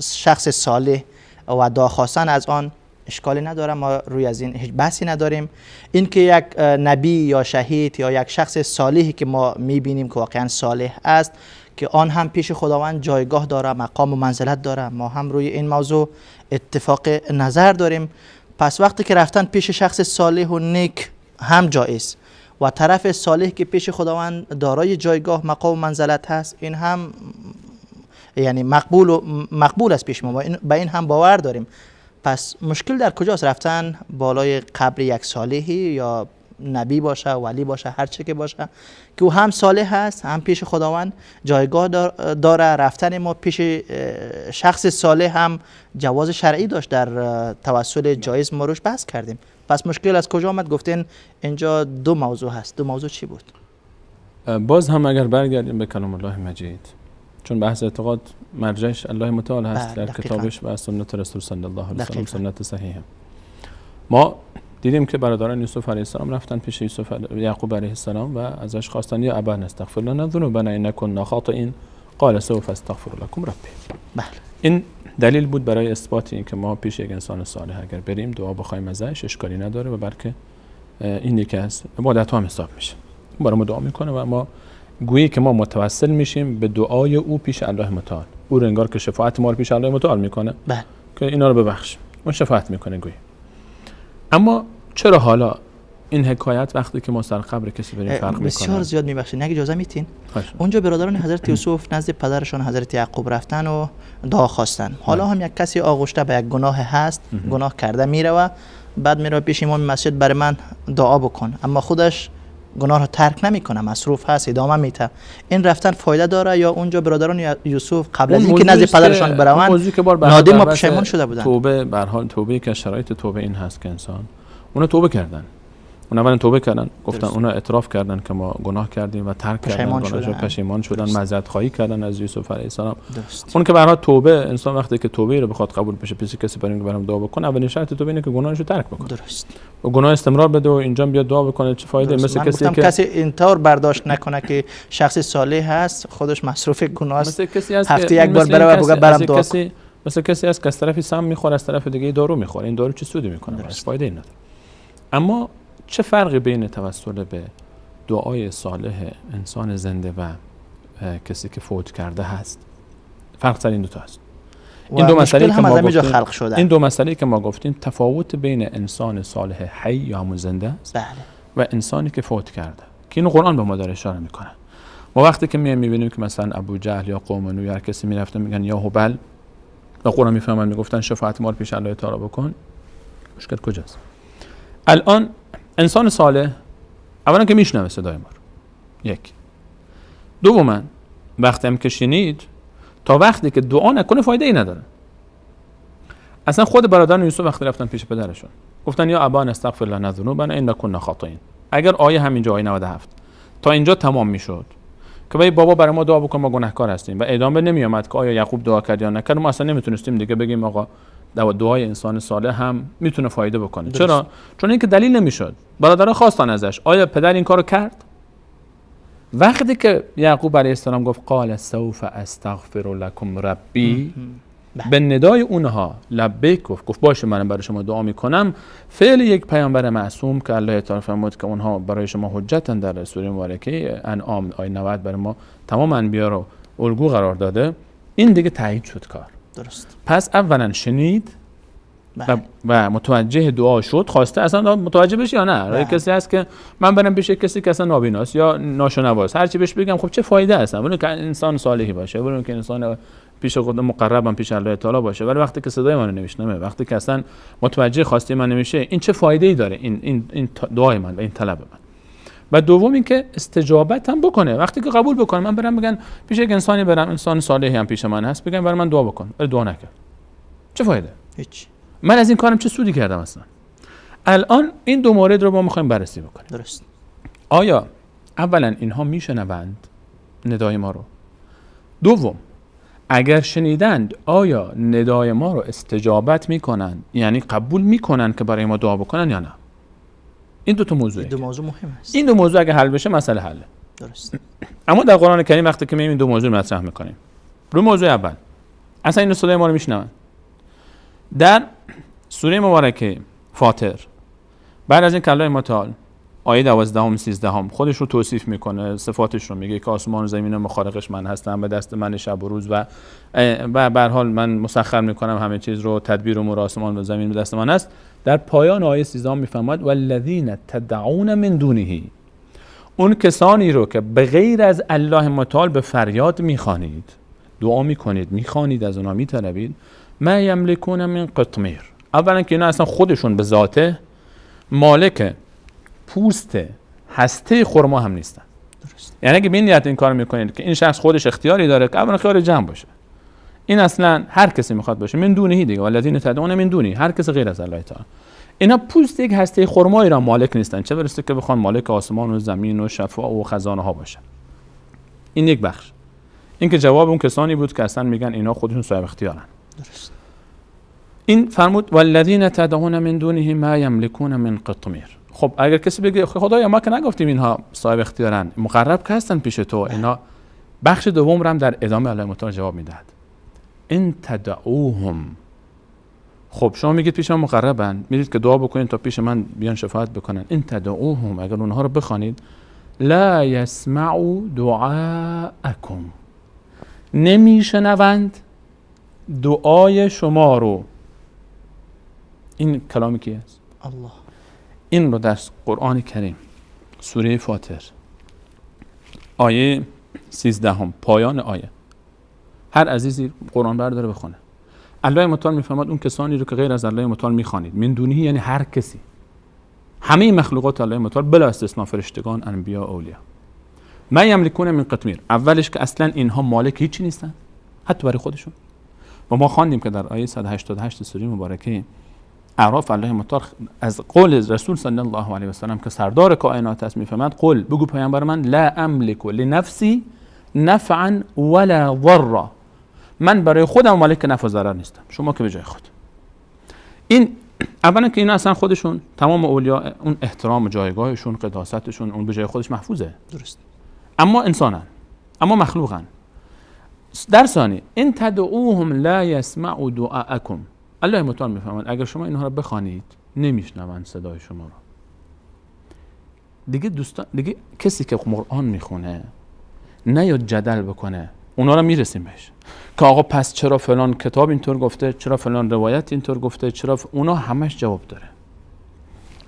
B: شخص صالح و دعا خواستن از آن اشکالی نداره، ما روی از این هیچ بحثی نداریم. این که یک نبی یا شهید یا یک شخص صالحی که ما میبینیم که واقعا صالح است که آن هم پیش خداوند جایگاه داره، مقام و منزلت داره، ما هم روی این موضوع اتفاق نظر داریم. پس وقتی که رفتن پیش شخص صالح و نیک هم جایز و طرف صالح که پیش خداوند دارای جایگاه، مقام و منزلت هست، این هم یعنی مقبول است پیش ما، به این هم باور داریم. پس مشکل در کجاست؟ رفتن بالای قبر یک صالحی یا نبی باشه، ولی باشه، هر چه که باشه که او هم صالح هست، هم پیش خداوند جایگاه داره. رفتن ما پیش شخص صالح هم جواز شرعی داشت، در توسل جایز ما روش بحث کردیم. پس مشکل از کجا آمد؟ گفتین اینجا دو موضوع هست. دو موضوع چی بود؟
C: باز هم اگر برگردیم به کلام الله مجید، چون بحث اعتقاد مرجعش الله متعال هست در کتابش و سنت رسول صلی الله علیه و سلم، سنت صحیحه. ما دیدیم که برادران یوسف علیه السلام رفتن پیش یعقوب علیه السلام و ازش خواستن یا ابا نستغفر لنا ذنوبنا انک كنا خاطئین قال سوف استغفر لكم ربی.
B: بله،
C: این دلیل بود برای اثبات این که ما پیش یک انسان صالح اگر بریم دعا بخوایم ازش اشکالی نداره و بلکه این یکی از عبادت هم حساب میشه. برای ما دعا میکنه و ما گویی که ما متوسل میشیم به دعای او پیش الله متعال. او رو انگار که شفاعت ما رو پیش الله متعال میکنه.
B: بله،
C: که اینا رو ببخش. اون شفاعت میکنه گویی. اما چرا حالا این حکایت وقتی که ما سر قبر کسی بریم فرق میکنه؟
B: بسیار زیاد میبخشید، اگه اجازه میتین. اونجا برادران حضرت یوسف نزد پدرشان حضرت یعقوب رفتن و دعا خواستن. حالا هم یک کسی آغشته به یک گناه هست، گناه کرده میره و بعد میره پیش امام مسجد برای من دعا بکن، اما خودش گناه رو ترک نمیکنه، مصروف هست، ادامه میده. این رفتن فایده داره یا اونجا برادران یوسف قبل از اینکه نزد پدرشان بروند نادم و پشیمون شده بودن؟
C: توبه به هر حال توبه که شرایط توبه این هست که انسان اونا توبه کردن اونا توبه کردن، گفتن
B: درست.
C: اونا اعتراف کردن که ما گناه کردیم و ترک کردن گناهشون، پشیمان شدن، معذرت خواهی کردن از یوسف علیه السلام.
B: درست.
C: اون که به هر حال توبه، انسان وقتی که توبه رو بخواد قبول بشه، کسی برای اینکه برام دعا بکنه، اولین شرط توبه اینه که گناهش رو ترک بکنه.
B: درست.
C: و گناه استمرار بده و اینجا بیاد دعا بکنه، چه فایده؟ مثل کسی که
B: کسی اینطور برداشت نکنه که شخص صالح هست، خودش مصروف گناه است،
C: مثل کسی است
B: هفته
C: که
B: یک بار بره و بگه برام دعا کن.
C: مثل کسی است که از طرفی سم میخوره، از طرف دیگه دارو میخوره. این دارو چه سودی میکنه؟ فایده ای نداره. اما چه فرقی بین توسل به دعای صالح انسان زنده و کسی که فوت کرده هست؟ فرق سر این دو تا است. این دو مسئله که ما گفتیم،
B: خلق شده.
C: این دو مسئله که ما گفتیم تفاوت بین انسان صالح حی یا همون زنده است
B: بله.
C: و انسانی که فوت کرده، که اینو قرآن به ما داره اشاره میکنه. ما وقتی که میبینیم که مثلا ابو جهل یا قوم نوح یا هر کسی میرفتن میگن یا هبل، و قرآن میفهمن میگفتن شفاعت ما رو پیش الله تعالی بکن، مشکل کجاست؟ الان انسان صالح اولا که میشنوه صدای ما رو، یک. دوما وقتی هم که شنید، تا وقتی که دعا نکنه فایده ای نداره. اصلا خود برادران یوسف وقتی رفتن پیش پدرشون گفتن یا ابانا استغفر لنا ذنوبنا انا كنا خاطئین. اگر آیه همینجا آیه 97 تا اینجا تمام میشد که بای بابا برای ما دعا بکن، ما گناهکار هستیم، و ادامه نمیومد که آیا یعقوب دعا کرد یا نکرد، ما اصلا نمیتونستیم دیگه بگیم آقا دعای انسان صالح هم میتونه فایده بکنه. درست. چرا؟ چون اینکه دلیل نمیشد. برادرها خواستن ازش آیا پدر این کارو کرد؟ وقتی که یعقوب علیه السلام گفت قال سوف استغفر لكم ربی، به ندای اونها لبیک گفت باشه من برای شما دعا میکنم. فعل یک پیامبر معصوم که الله تعالی فرمود که اونها برای شما حجتن، در سوره مبارکه انعام آیه 90 برای ما تمام انبیا رو الگو قرار داده. این دیگه تایید شد کار.
B: درست.
C: پس اولا شنید و متوجه دعا شد، خواسته اصلا متوجه بشه یا نه. رای کسی هست که من برم پیش کسی که اصلا نابیناست یا ناشنواست، هر چی بهش بگم خب چه فایده است؟ ولی که انسان صالحی باشه، ولی که انسان پیش خود مقربم پیش الله تعالی باشه، ولی وقتی که صدای منو نمیشنوه، وقتی که اصلا متوجه خواسته من نمیشه، این چه فایده ای داره؟ این دعای من و این طلب من. و دوم این که استجابت هم بکنه. وقتی که قبول بکنه، من برم بگن پیش یک انسانی، برم انسان صالحی هم پیش من هست، بگم برای من دعا بکن، ولی دعا نکرد، چه فایده؟ هیچ. من از این کارم چه سودی کردم اصلا؟ الان این دو مورد رو ما میخوایم بررسی بکنیم.
B: درست.
C: آیا اولا اینها میشنوند ندای ما رو؟ دوم اگر شنیدند آیا ندای ما رو استجابت میکنند، یعنی قبول میکنند که برای ما دعا بکنن یا نه؟ این دو تا موضوعه.
B: دو موضوع مهم است.
C: این دو موضوع اگه حل بشه مسئله حله.
B: درست.
C: اما در قرآن کریم وقتی که این دو موضوع مطرح میکنیم، رو موضوع اول اصلا این صدای ما رو میشنوند. در سوره مبارکه فاطر بعد از این که الله متعال آیه 12 و 13 خودش رو توصیف میکنه، صفاتش رو میگه که آسمان و زمین مخالقش من هستم، به دست من شب و روز و به هر حال من مسخر میکنم همه چیز رو، تدبیر امور آسمان و زمین به دست من است. در پایان آیه 13 میفرماید والذین تدعون من دونه، اون کسانی رو که به غیر از الله متعال به فریاد میخوانید، دعا میکنید، میخوانید، از اونها میطلبید، ما یملکون من قطمیر. اولا که اینا اصلا خودشون به ذاته مالک پوست هسته خرما هم نیستن. درست. یعنی اگه به این نیت این کار میکنید که این شخص خودش اختیاری داره که اولا خیال جمع باشه، این اصلا هر کسی میخواد باشه، من دونهی دیگه، والذین تدعون من دونی، هر کسی غیر از الله تعالی، اینا پوست یک هسته خرمایی را مالک نیستن، چه برسه که بخوان مالک آسمان و زمین و شفاء و خزانه ها باشن. این یک بخش. این که جواب اون کسانی بود که اصلا میگن اینا خودشون صاحب اختیارن. درست. این فرمود والذین تدعون من دونه ما یملکون من قطمیر. خب اگر کسی بگه خدایا ما که نگفتیم اینها صاحب اختیارن، مقرب که هستن پیش تو، اینا بخش دوم رو هم در ادامه الله متعال جواب میدهد. ان تدعوهم، خب شما میگید پیش من مقربن، میرید که دعا بکنید تا پیش من بیان شفاعت بکنن. ان تدعوهم، اگر اونها رو بخوانید، لا یسمعوا دعاءکم، نمیشنوند دعای شما رو. این کلامی کی است؟
B: الله.
C: این رو در قرآن کریم سوره فاطر آیه 13 پایان آیه، هر عزیزی قرآن برداره بخونه. الله متعال میفرماد اون کسانی رو که غیر از الله متعال میخوانید، من دونهی یعنی هر کسی، همه مخلوقات الله متعال بلا استثناء، فرشتگان، انبیا، اولیا، ما یملکون من قطمیر. اولش که اصلا اینها مالک هیچی نیستن حتی برای خودشون. و ما خواندیم که در آیه 188 سوره مبارکه اعراف الله متعال از قول رسول صلی الله علیه و سلم که سردار کائنات است میفهمد قل بگو پیامبر من لا املک لنفسی نفعا ولا ضرا، من برای خودم مالک نفع و ضرر نیستم، شما که به جای خود. این اولا که اینا اصلا خودشون تمام اولیاء اون احترام جایگاهشون قداستشون اون به جای خودش محفوظه،
B: درست،
C: اما انسانن، اما مخلوقن. در ثانی این تدعوهم لا یسمعوا دعاءکم، الله متعال میفهمد اگر شما اینها رو بخوانید نمیشنون صدای شما رو. دیگه دوستان، دیگه کسی که قرآن میخونه نیاد جدل بکنه، اونا رو میرسیم بهش که آقا پس چرا فلان کتاب اینطور گفته، چرا فلان روایت اینطور گفته، چرا اونا همش جواب داره.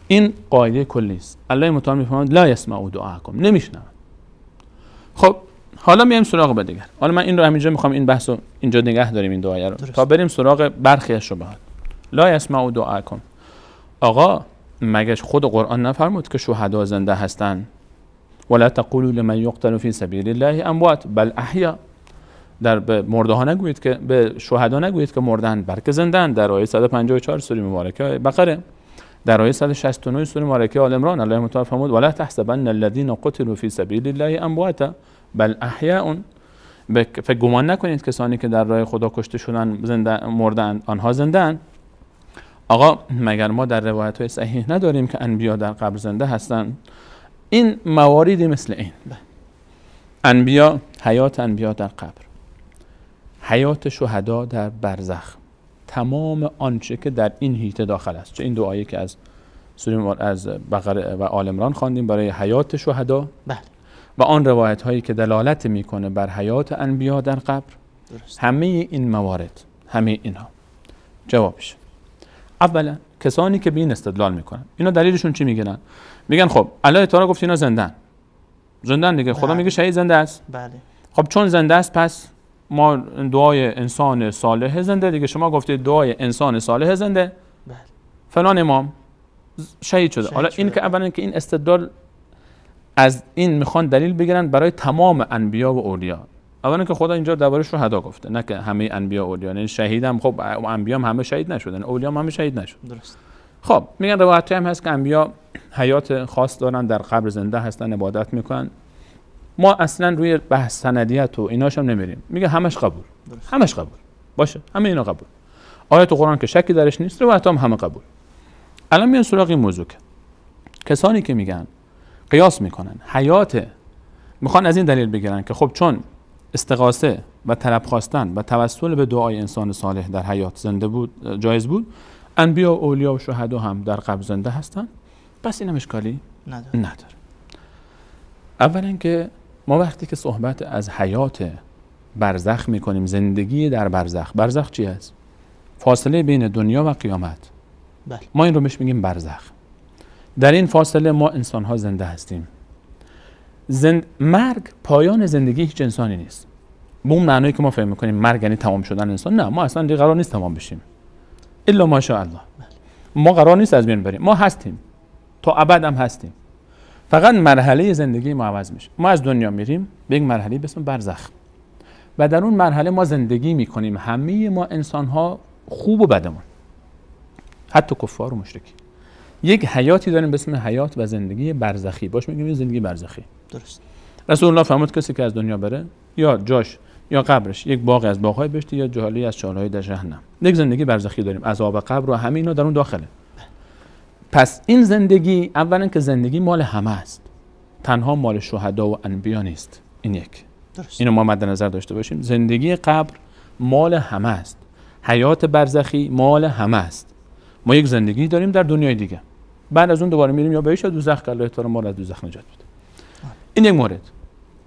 C: این قاعده کلی است. الله متعال میفهمد لا یسمعوا دعاءکم، نمیشنون. خب حالا میایم سراغ دیگر. حالا من این رو همینجا میخوام این بحثو اینجا نگه داریم این دعایه رو تا بریم سراغ برخی از شبهات. لا یسمعوا دعاءکم، آقا مگه خود قرآن نفرمود که شهدا زنده هستن؟ ولا تقولوا لمن يقتل في سبيل الله اموات بل احیا. در به مرده ها نگویید که به شهدا نگویید که مردن، بلکه زنده‌اند. در آیه 154 سوره مبارکه بقره، در آیه 169 سوره مبارکه آل عمران الله متعال فرمود ولا تحسبن الذين قتلوا في سبيل الله امواتا بل احیاء. فکر گمان نکنید کسانی که در راه خدا کشته شدن زنده مردن آنها زنده‌اند. آقا مگر ما در روایت‌های صحیح نداریم که انبیا در قبر زنده هستند؟ این مواردی مثل این. انبیا، حیات انبیا در قبر، حیات شهدا در برزخ، تمام آنچه که در این هیته داخل است، چه این دعایی که از سوره از بقره و آل عمران خواندیم برای حیات شهدا،
B: بله،
C: و آن روایت هایی که دلالت میکنه بر حیات انبیا در قبر،
B: درست.
C: همه این موارد، همه اینها جوابش. اولا کسانی که به این استدلال میکنن، اینا دلیلشون چی میگن؟ میگن خب الله تعالی گفت اینا زندن دیگه، خدا میگه شهید زنده است.
B: بله.
C: خب چون زنده است پس ما دعای انسان صالح زنده دیگه، شما گفتید دعای انسان صالح زنده،
B: بله،
C: فلان امام شهید شده. حالا این که اولا که این استدلال از این میخوان دلیل بگیرن برای تمام انبیا و اولیا. اولا که خدا اینجا درباره شهدا گفته، نه که همه انبیا و اولیا. یعنی شهید هم خب انبیا هم همه شهید نشدن، اولیا هم همه شهید نشد.
B: درست.
C: خب میگن روایت هم هست که انبیا حیات خاص دارن، در قبر زنده هستن، عبادت میکنن. ما اصلا روی بحث سندیت و ایناش هم نمیریم، میگه همش قبول، همش قبول باشه، همه اینا قبول. آیات قرآن که شکی درش نیست، روایت هم همه قبول. الان میان سراغ این موضوع که کسانی که میگن قیاس میکنن حیات، میخوان از این دلیل بگیرن که خب چون استغاثه و طلب خواستن و توسل به دعای انسان صالح در حیات زنده بود، جایز بود، انبیا و اولیا و شهدا هم در قبر زنده هستن، پس این هم اشکالی نداره. اولا که ما وقتی که صحبت از حیات برزخ میکنیم، زندگی در برزخ، برزخ چی است؟ فاصله بین دنیا و قیامت.
B: بله.
C: ما این رو بهش میگیم برزخ. در این فاصله ما انسان ها زنده هستیم. مرگ پایان زندگی هیچ انسانی نیست. به اون معنی که ما فهم میکنیم مرگ یعنی تمام شدن انسان، نه، ما اصلا دیگه قرار نیست تمام بشیم الا ماشاء الله. ما قرار نیست از بین بریم، ما هستیم تا ابد هم هستیم، فقط مرحله زندگی ما عوض میشه. ما از دنیا میریم به یک مرحله به اسم برزخ و در اون مرحله ما زندگی میکنیم، همه ما انسان ها خوب و بدمون، حتی کفار و مشرکی، یک حیاتی داریم به اسم حیات و زندگی برزخی، باش میگیم زندگی برزخی.
B: درست.
C: رسول الله فرمود کسی که از دنیا بره یا جاش یا قبرش یک باغ از باغ‌های بهشتی یا جالی از چاله‌های در جهنم. یک زندگی برزخی داریم، عذاب قبر و همه اینا در اون داخله. پس این زندگی اولا که زندگی مال همه است، تنها مال شهدا و انبیا نیست. این یک.
B: درست.
C: اینو ما مد نظر داشته باشیم. زندگی قبر مال همه است، حیات برزخی مال همه است. ما یک زندگی داریم در دنیای دیگه، بعد از اون دوباره میریم یا بهشت یا دوزخ که الله تعالی ما رو از دوزخ نجات بده. این یک مورد.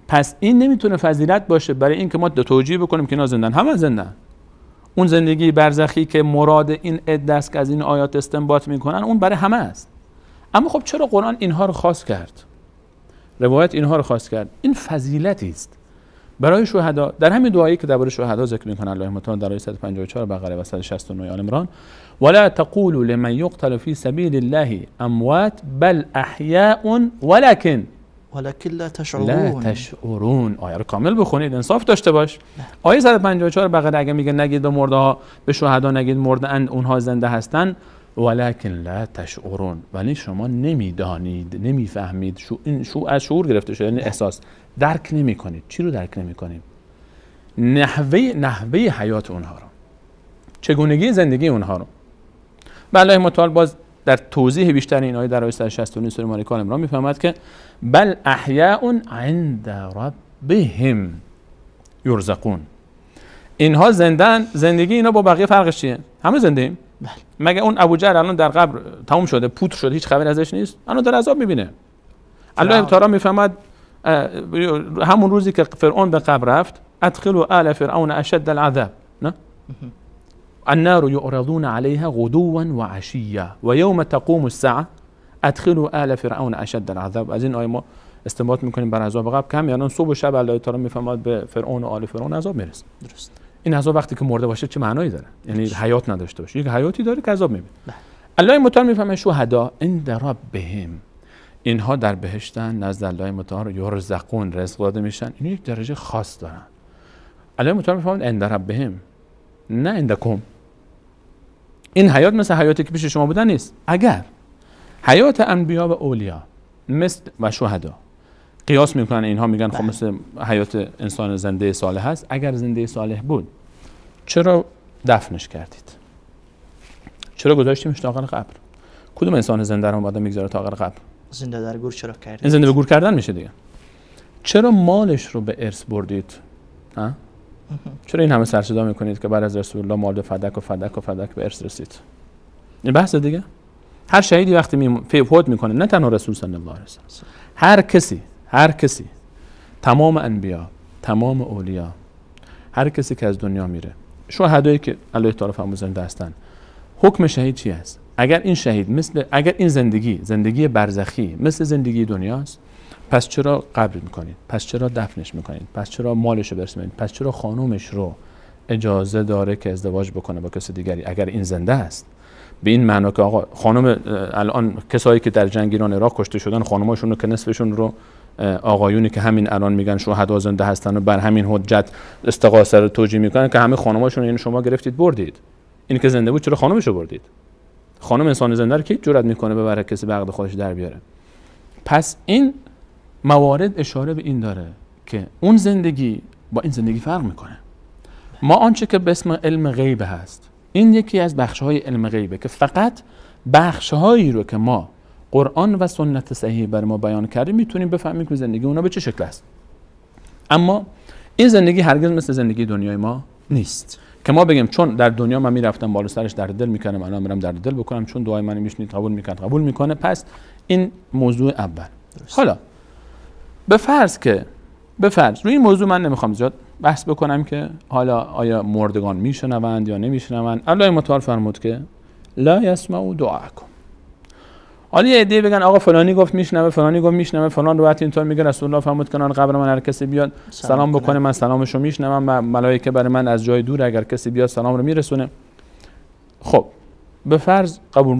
C: پس این نمیتونه فضیلت باشه برای اینکه ما توجیه بکنیم که اینا زندن، همه زندن. اون زندگی برزخی که مراد این عده است که از این آیات استنباط میکنن، اون برای همه است. اما خب چرا قرآن اینها رو خاص کرد؟ روایت اینها رو خاص کرد. این فضیلتی است برای شهدا. در همین دعایی که درباره شهدا ذکر میکنه الله متعال در آیه 154 بقره و 169 آل عمران، ولا تقولوا لمن يقتل في سبيل الله اموات بل احياء ولكن
B: لا تشعرون.
C: آیه رو کامل بخونید، انصاف داشته باش. آیه 154 بقره اگه میگه نگید به مرده ها، به شهدا نگید مرده اند، اونها زنده هستن، ولکن لا تشعرون، ولی شما نمیدانید، نمیفهمید. شو از شعور گرفته شده، یعنی احساس. درک نمیکنید. چی رو درک نمیکنید؟ نحوه حیات اونها رو، چگونگی زندگی اونها رو. الله متعال باز در توضیح بیشتر این آیه در آیه 169 سوره مالک آل عمران میفهمد که بل احیاء عند ربهم یرزقون. اینها زندن. زندگی اینا با بقیه فرقش چیه؟ همه زنده ایم. مگه اون ابو جهل الان در قبر تموم شده، پودر شده، هیچ خبری ازش نیست؟ الان در عذاب میبینه. الله تعالی میفهمد همون روزی که فرعون به قبر رفت، ادخلوا آل فرعون اشد العذاب، نه؟ النار يعرضون عليها غدوا وعشيا ويوم تقوم الساعه ادخلوا آل فرعون اشد العذاب. از این آیه ما استنباط میکنیم بر عذاب قبر کم، یعنی صبح و شب الله تعالی میفهمد به فرعون و آل فرعون عذاب میرسه. درست. این عذاب وقتی که مرده باشه چه معنایی داره؟ یعنی حیات نداشته باشه، یک حیاتی داره که عذاب میبینه. الله متعال میفهمه شهدا عند ربهم، اینها در بهشتن نزد الله متعال یرزقون، رزق داده میشن. این یک درجه خاص دارن. الله متعال میفهمه عند ربهم، نه عندکم. این حیات مثل حیاتی که پیش شما بودن نیست. اگر حیات انبیا و اولیا مثل و شهدا قیاس میکنن، اینها میگن خب مثل حیات انسان زنده صالح هست. اگر زنده صالح بود چرا دفنش کردید؟ چرا گذاشتیمش تا آخر قبر؟ کدوم انسان زنده رو بعدا میگذاره تا آخر قبر؟
B: زنده در گور چرا کردید؟
C: این زنده به گور کردن میشه دیگه. چرا مالش رو به ارث بردید؟ ها؟ چرا این همه سر صدا میکنید که بعد از رسول الله مال فدک و فدک و فدک به ارث رسید؟ این بحث دیگه. هر شهیدی وقتی فوت میکنه، نه تنها رسول صلی الله علیه و هر کسی تمام انبیا، تمام اولیا، هر کسی که از دنیا میره، شهدایی که الله تعالی فرموده هستن، حکم شهید چی است؟ اگر این شهید اگر این زندگی برزخی مثل زندگی دنیاست، پس چرا قبر میکنید؟ پس چرا دفنش میکنید؟ پس چرا مالش رو برسونید؟ پس چرا خانومش رو اجازه داره که ازدواج بکنه با کسی دیگری اگر این زنده است؟ به این معنا که آقا خانم، الان کسایی که در جنگ ایران عراق کشته شدن، خانماشون رو که نصفشون رو آقایونی که همین الان میگن شهدا زنده هستن و بر همین حجت استغاثه رو توجیه میکنن که همه خانماشون، یعنی شما گرفتید بردید. این که زنده بود چرا خانمش رو بردید؟ خانم انسان زنده رو کی جرئت میکنه ببره کسی به عقد خودش در بیاره؟ پس این موارد اشاره به این داره که اون زندگی با این زندگی فرق میکنه. ما آنچه که به اسم علم غیب هست، این یکی از بخش‌های علم غیبه که فقط بخش‌هایی رو که ما قرآن و سنت صحیح بر ما بیان کردیم میتونیم بفهمیم که زندگی اونا به چه شکل است. اما این زندگی هرگز مثل زندگی دنیای ما نیست که ما بگیم چون در دنیا من میرفتم بالا سرش درد دل میکنم، الان میرم درد دل بکنم، چون دعای من میشنید قبول میکنه. پس این موضوع اول. حالا به فرض روی این موضوع من نمیخوام زیاد بحث بکنم که حالا آیا مردگان میشنوند یا نمیشنوند. الله متعال فرمود که لا یسمعوا دعاءکم. حالا یه عده بگن آقا فلانی گفت میشنوه، فلانی گفت میشنوه، فلان روایت اینطور میگه رسول الله فرمود که کنار قبر من هر کسی بیاد سلام بکنه من سلامشو میشنوم، ملائکه برای من از جای دور اگر کسی بیاد سلام رو میرسونه. خب به فرض قبول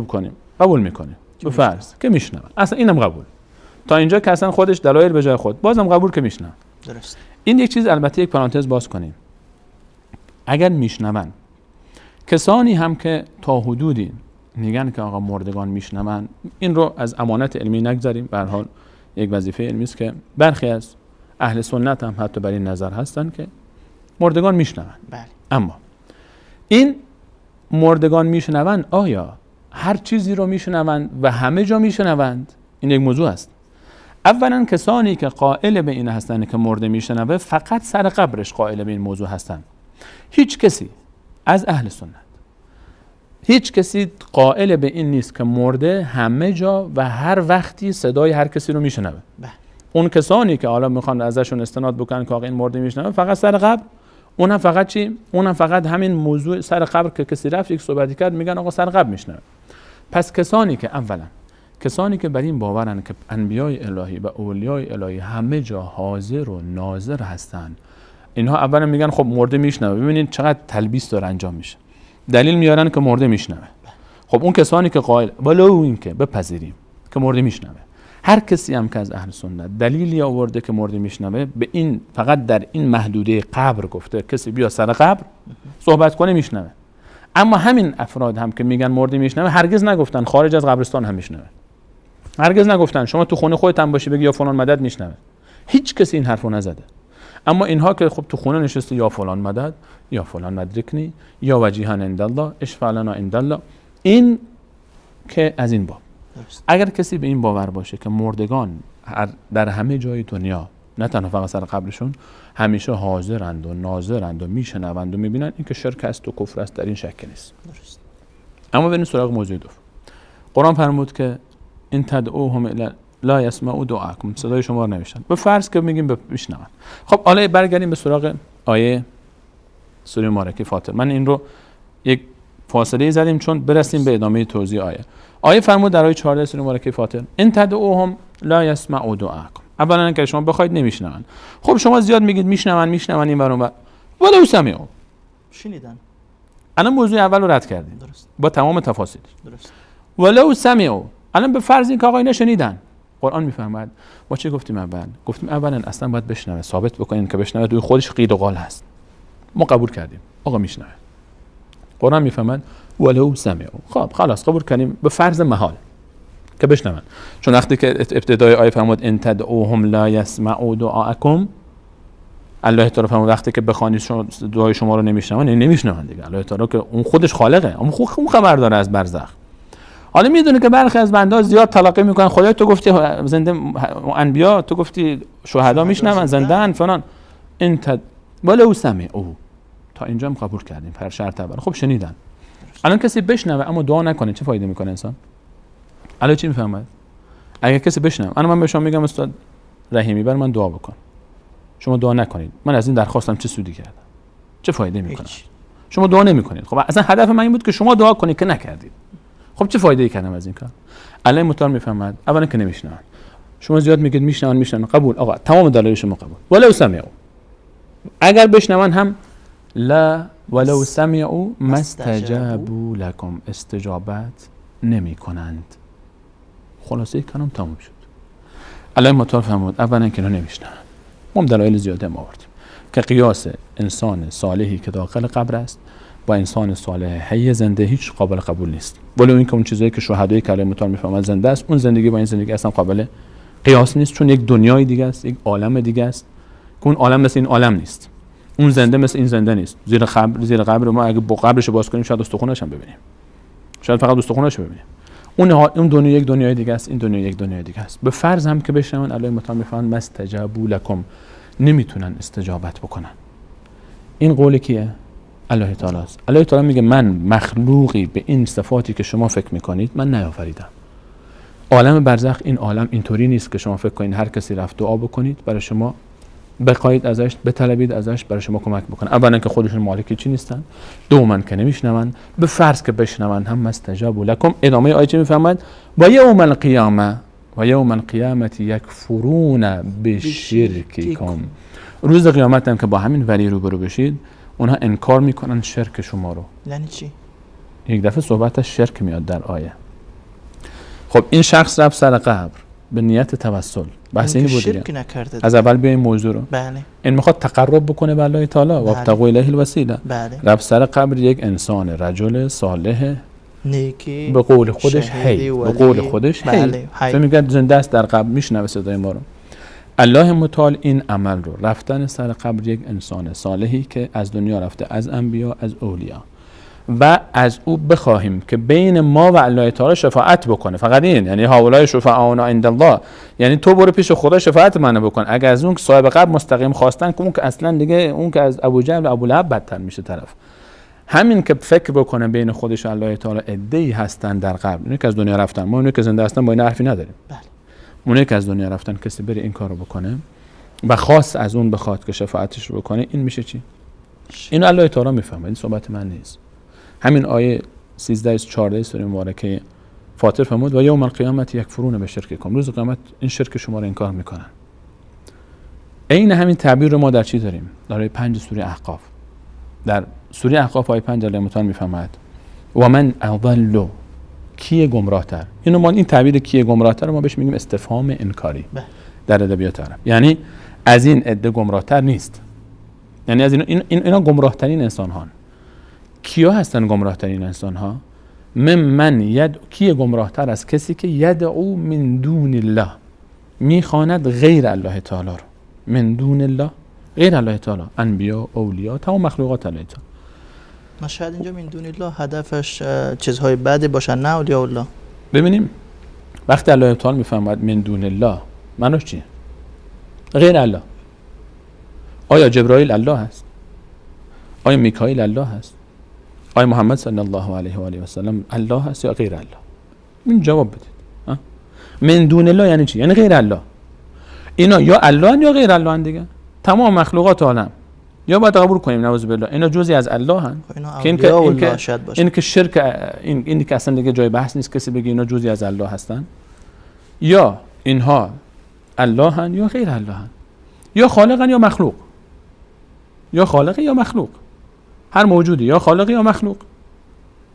C: میکنیم به فرض که میشنوه، اصلا اینم قبول تا اینجا که اصلا خودش دلایل به جای خود، بازم قبول که میشنوه.
B: درست.
C: این یک چیز، البته یک پرانتز باز کنیم، اگر میشنون کسانی هم که تا حدودی میگن که آقا مردگان میشنون، این رو از امانت علمی نگذاریم. به هر حال یک وظیفه علمی است که برخی از اهل سنت هم حتی بر این نظر هستن که مردگان میشنون.
B: بله.
C: اما این مردگان میشنون آیا هر چیزی رو میشنوند و همه جا میشنوند؟ این یک موضوع است. اولا کسانی که قائل به این هستند که مرده میشنوه فقط سر قبرش قائل به این موضوع هستند. هیچ کسی از اهل سنت، هیچ کسی قائل به این نیست که مرده همه جا و هر وقتی صدای هر کسی رو میشنوه. اون کسانی که حالا میخوان ازشون استناد بکنن که آقا این مرده میشنوه فقط سر قبر، اونم فقط چی؟ اونم فقط همین موضوع سر قبر که کسی رفت یک صحبتی کرد میگن آقا سر قبر میشنوه. پس کسانی که اولا کسانی که بر این باورن که انبیای الهی و اولیای الهی همه جا حاضر و ناظر هستن، اینها اولا میگن خب مرده میشنوه. ببینید چقدر تلبیس داره انجام میشه. دلیل میارن که مرده میشنوه. خب اون کسانی که قائل ولو این که بپذیریم که مرده میشنوه، هر کسی هم که از اهل سنت دلیلی آورده که مرده میشنوه، به این فقط در این محدوده قبر گفته کسی بیا سر قبر صحبت کنه میشنوه. اما همین افراد هم که میگن مردی میشنوه هرگز نگفتن خارج از قبرستان هم میشنوه، هرگز نگفتن شما تو خونه خودت هم باشی بگی یا فلان مدد میشنوه. هیچ کسی این حرفو نزده. اما اینها که خب تو خونه نشسته یا فلان مدد یا فلان مدرکنی یا وجیهان عند الله اشفع لنا عند الله، این که از این باب. اگر کسی به این باور باشه که مردگان در همه جای دنیا نه تنها فقط سر قبرشون همیشه حاضرند و ناظرند و میشنوند و میبینند، این که شرک است و کفر است، در این شک نیست. اما بریم سراغ موضوع دوم. قرآن فرمود که این تدعوهم لا یسمعوا دعاءکم، صدای شما رو نمیشنون. به فرض که میگیم بشنون. خب حالا برگردیم به سراغ آیه سوره مبارکه فاطر. من این رو یک فاصله زدیم چون برسیم به ادامه توضیح آیه. آیه فرمود در آیه 14 سوره مبارکه فاطر ان تدعوهم لا یسمعوا دعاءکم. اولا که شما بخواید نمیشنون. خب شما زیاد میگید میشنون این برون ولو سمعوا،
B: شنیدن.
C: الان موضوع اول رو رد کردیم.
B: درست.
C: با تمام تفاصیلش.
B: درست.
C: ولو سمعوا، الان به فرض اینکه آقا اینا شنیدن، قرآن میفهمد. ما چه گفتیم اول؟ گفتیم اولا اصلا باید بشنوه، ثابت بکنین که بشنوه، توی خودش قید و قال هست. ما قبول کردیم آقا میشنوه. قرآن میفهمد ولو سمعوا. خب خلاص قبول کردیم به فرض محال که بشنون. چون وقتی که ابتدای آیه فرمود ان تدعوهم لا یسمعوا دعاءکم، الله تعالی فرمود وقتی که بخوانید دعای شما رو نمیشنون، یعنی نمیشنون دیگه. الله تعالی که اون خودش خالقه، اون خبر داره از برزخ. حالا میدونه که برخی از بنده زیاد تلقی میکنن خدای تو گفتی زنده انبیا، تو گفتی شهدا میشنون زنده ان فلان. انت ولو سمعوا، تا اینجا هم قبول کردیم پر شرط اول. خب شنیدن. الان کسی بشنوه اما دعا نکنه چه فایده میکنه انسان؟ الان چی میفهمد؟ اگه کسی بشنوه، انا من به شما میگم استاد رحیمی بر من دعا بکن، شما دعا نکنید، من از این درخواستم چه سودی کردم؟ چه فایده میکنه؟ شما دعا نمیکنید. خب اصلا هدف من این بود که شما دعا کنید که نکردید. خب چه فایده ای کردم از این کار؟ الله متعال میفهمد اولا که نمیشنون. شما زیاد میگید میشنون قبول، آقا تمام دلایل شما قبول. ولو سمعوا، اگر بشنون هم لا ولو سمعوا ما استجابوا لكم، استجابت نمیکنند. خلاصه کلام تمام شد. الله متعال فرمود اولا که نمیشنون. ما دلایل زیاده ما آوردیم که قیاس انسان صالحی که داخل قبر است با انسان صالح حی زنده هیچ قابل قبول نیست. ولو اینکه اون چیزایی که شهدای که الله متعال میفهمند زنده است، اون زندگی با این زندگی اصلا قابل قیاس نیست، چون یک دنیای دیگه است، یک عالم دیگه است که اون عالم مثل این عالم نیست. اون زنده مثل این زنده نیست. زیر قبر ما اگه با قبرش باز کنیم شاید استخونش هم ببینیم، شاید فقط استخونش ببینیم. اون دنیا یک دنیای دیگه است، این دنیا یک دنیای دیگه است. به فرض هم که بشنون الله متعال میفهمند مستجابوا لكم، نمیتونن استجابت بکنن. این قول کیه؟ الله تعالی است. الله تعالی میگه من مخلوقی به این صفاتی که شما فکر میکنید من نیافریدم. عالم برزخ این عالم اینطوری نیست که شما فکر کنید هر کسی رفت دعا بکنید برای شما، بخواید ازش، بطلبید ازش برای شما کمک بکنه. اولا که خودشون مالک چی نیستن، دوما که نمیشنون. به فرض که بشنون هم مستجابوا لكم. ادامه آیه چی میفهمد؟ و یوم القیامه یکفرون بشرککم. روز قیامت هم که با همین ولی روبرو بشید، اونها انکار میکنن شرک شما رو.
B: یعنی چی؟
C: یک دفعه صحبت شرک میاد در آیه. خب این شخص رفت سر قبر به نیت توسل، بحث این بود
B: شرک نکرده.
C: از اول بیایم موضوع رو.
B: بله.
C: این میخواد تقرب بکنه به الله تعالی و ابتغوا الیه الوسیله.
B: بله.
C: رفت سر قبر یک انسان رجل صالح
B: نیکی،
C: به قول خودش هی، به قول خودش
B: بله.
C: هی، میگه زنده است در قبر، میشنوه صدای ما رو. الله متعال این عمل رو، رفتن سر قبر یک انسان صالحی که از دنیا رفته، از انبیا، از اولیا، و از او بخواهیم که بین ما و الله تعالی شفاعت بکنه. فقط این، یعنی هؤلاء شفعاؤنا عند الله، یعنی تو برو پیش خدا شفاعت منو بکن. اگر از اون که صاحب قبر مستقیم خواستن که اون که اصلا دیگه اون که از ابو جهل و ابو لهب بدتر میشه طرف. همین که فکر بکنه بین خودش و الله تعالی عده‌ای هستن در قبر، اونایی که از دنیا رفتن، ما اونایی که زنده هستن با این حرفی نداریم.
B: بله.
C: اونایی که از دنیا رفتن کسی بره این کارو بکنه و خاص از اون بخواد که شفاعتش رو بکنه، این میشه چی؟ این الله تعالی میفهمه، این صحبت من نیست. همین آیه 13 14 سوره مبارکه فاطر فرمود و یوم القیامت یکفرون بشرککم. روز قیامت این شرک شما رو انکار میکنن. عین همین تعبیر رو ما در چی داریم؟ در آیه 5 سوره احقاف. در سوره احقاف آیه 5 الله متعال میفهمد و من اضل، کیه گمراهتر؟ اینو ما این تعبیر کیه گمراهتر رو ما بهش میگیم استفهام انکاری در ادبیات عرب. یعنی از این عده گمراهتر نیست، یعنی از اینا گمراهترین انسان هان. کیا هستن گمراه ترین انسان ها؟ من کیه گمراه تر از کسی که یدعو من دون الله، میخواند غیر الله تعالی رو. من دون الله، غیر الله تعالی، انبیا، اولیا، تمام مخلوقات الله تعالی.
B: ما شاید اینجا من دون الله هدفش چیزهای بعدی باشن، نه اولیاء الله.
C: ببینیم وقتی الله تعالی میفهمد من دون الله معناش چیه؟ غیر الله. آیا جبرائیل الله هست؟ آیا میکائیل الله هست؟ آیا محمد صلی الله علیه و آله و سلم الله هست یا غیر الله؟ این جواب بدید. من دون الله یعنی چی؟ یعنی غیر الله. اینا یا الله یا غیر الله دیگه. تمام مخلوقات عالم یا باید قبول کنیم نعوذ بالله اینا جزئی از الله هن این که شرک این که اصلا دیگه جای بحث نیست کسی بگه اینا جزئی از الله هستن، یا اینها الله هن یا غیر الله هن، یا خالقن یا مخلوق، یا خالق یا مخلوق، هر موجودی یا خالق یا مخلوق،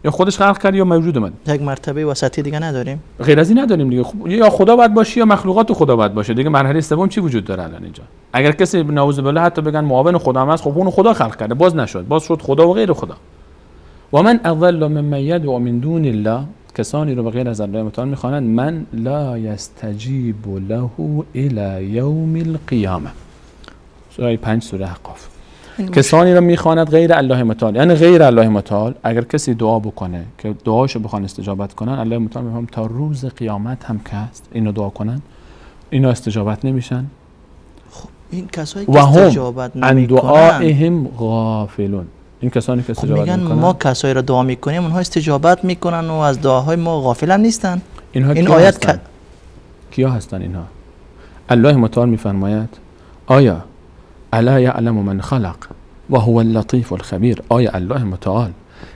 C: یا خودش خلق کرد یا موجود من.
B: یک مرتبه وسطی دیگه نداریم،
C: غیر از این نداریم دیگه. یا خدا باید باشه یا مخلوقات خدا باید باشه دیگه. مرحله سوم چی وجود داره الان اینجا؟ اگر کسی نعوذ بالله حتی بگن معاون خدا هم هست، خب اون خدا خلق کرده باز نشد، باز شد خدا و غیر خدا. و من اضل ممن یدعو من دون الله، کسانی رو به غیر از الله متعال میخوانند من لا یستجیب له الی یوم القیامه. سوره 5 سوره احقاف. کسانی رو میخواند غیر الله متعال، یعنی غیر الله متعال اگر کسی دعا بکنه که دعاشو بخوان استجابت کنن، الله متعال میفهم تا روز قیامت هم که هست اینو دعا کنن اینا استجابت نمیشن.
B: خب این کسایی که استجابت نمیکنن
C: دعائهم غافلون، این کسانی که استجابت
B: میگن
C: میکنن
B: ما کسایی رو دعا میکنیم اونها استجابت میکنن و از دعاهای ما غافل هم نیستن.
C: این آیت کیا هستن اینها؟ الله متعال میفرماید آیا الا یعلم من خلق و هو اللطیف الخبیر، آیا الله متعال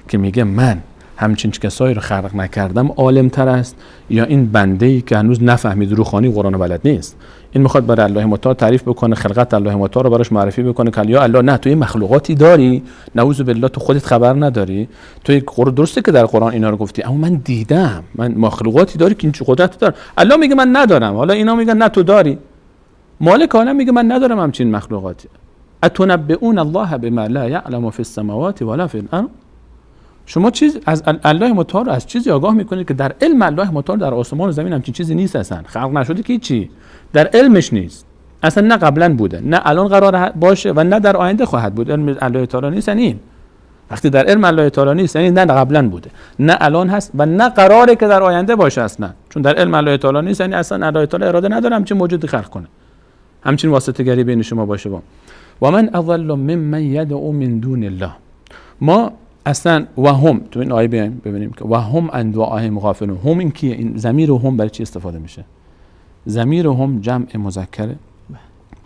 C: که میگه من همچین کسایی رو خلق نکردم عالم تر است یا این بنده‌ای که هنوز نفهمید روخانی قرآن بلد نیست؟ این میخواد برای الله متعال تعریف بکنه، خلقت الله متعال رو براش معرفی بکنه که یا الله نه تو این مخلوقاتی داری نعوذ بالله تو خودت خبر نداری، تو درسته که در قرآن اینا رو گفتی اما من دیدم، من مخلوقاتی داری که این قدرت داره. الله میگه من ندارم، حالا اینا میگن نه تو داری. مالک عالم میگه من ندارم همچین مخلوقاتی. اتنبئون الله بما لا یعلم فی السماوات ولا فی الارض، شما چیز از الله متعال از چیزی آگاه میکنید که در علم الله متعال در آسمان و زمین همچین چیزی نیست، اصلا خلق نشده که چی در علمش نیست اصلا، نه قبلا بوده نه الان قرار باشه و نه در آینده خواهد بود. علم الله تعالی نیست، یعنی وقتی در علم الله تعالی نیست یعنی نه قبلا بوده نه الان هست و نه قراره که در آینده باشه اصلا، چون در علم الله تعالی نیست یعنی اصلا الله تعالی اراده نداره همچین موجودی خلق کنه، همچین واسطه گری بین شما باشه. و من اضل ممن یدعو من دون الله، ما اصلا و هم تو این آیه ببینیم که و هم عن دعائهم غافلون. هم این کیه؟ این ضمیر هم برای چی استفاده میشه؟ ضمیر هم جمع مذکره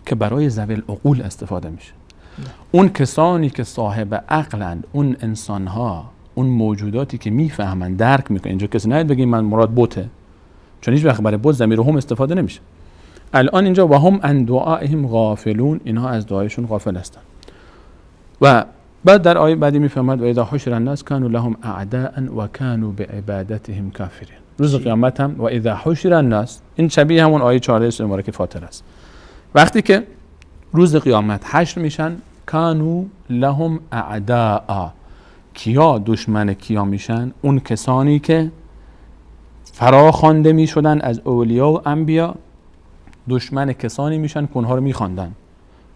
C: که برای ذوی العقول استفاده میشه. اون کسانی که صاحب عقلند، اون انسانها، اون موجوداتی که میفهمن درک میکنن. اینجا کسی نهید بگیم من مراد بوته، چون هیچ وقت برای بوت ضمیر هم استفاده نمیشه. الان اینجا و هم عن دعائهم غافلون، اینها از دعایشون غافل هستن. و بعد در آیه بعدی میفهمد و اذا حشر الناس كانوا لهم اعداء و كانوا بعبادتهم کافرین. روز قیامت هم و اذا حشر الناس، این شبیه همون آیه 14 سوره مبارکه فاطر است. وقتی که روز قیامت حشر میشن كانوا لهم اعداء، کیا دشمن کیا میشن؟ اون کسانی که فرا خوانده میشدن از اولیا و انبیا، دشمن کسانی میشن که اونها رو میخواندن.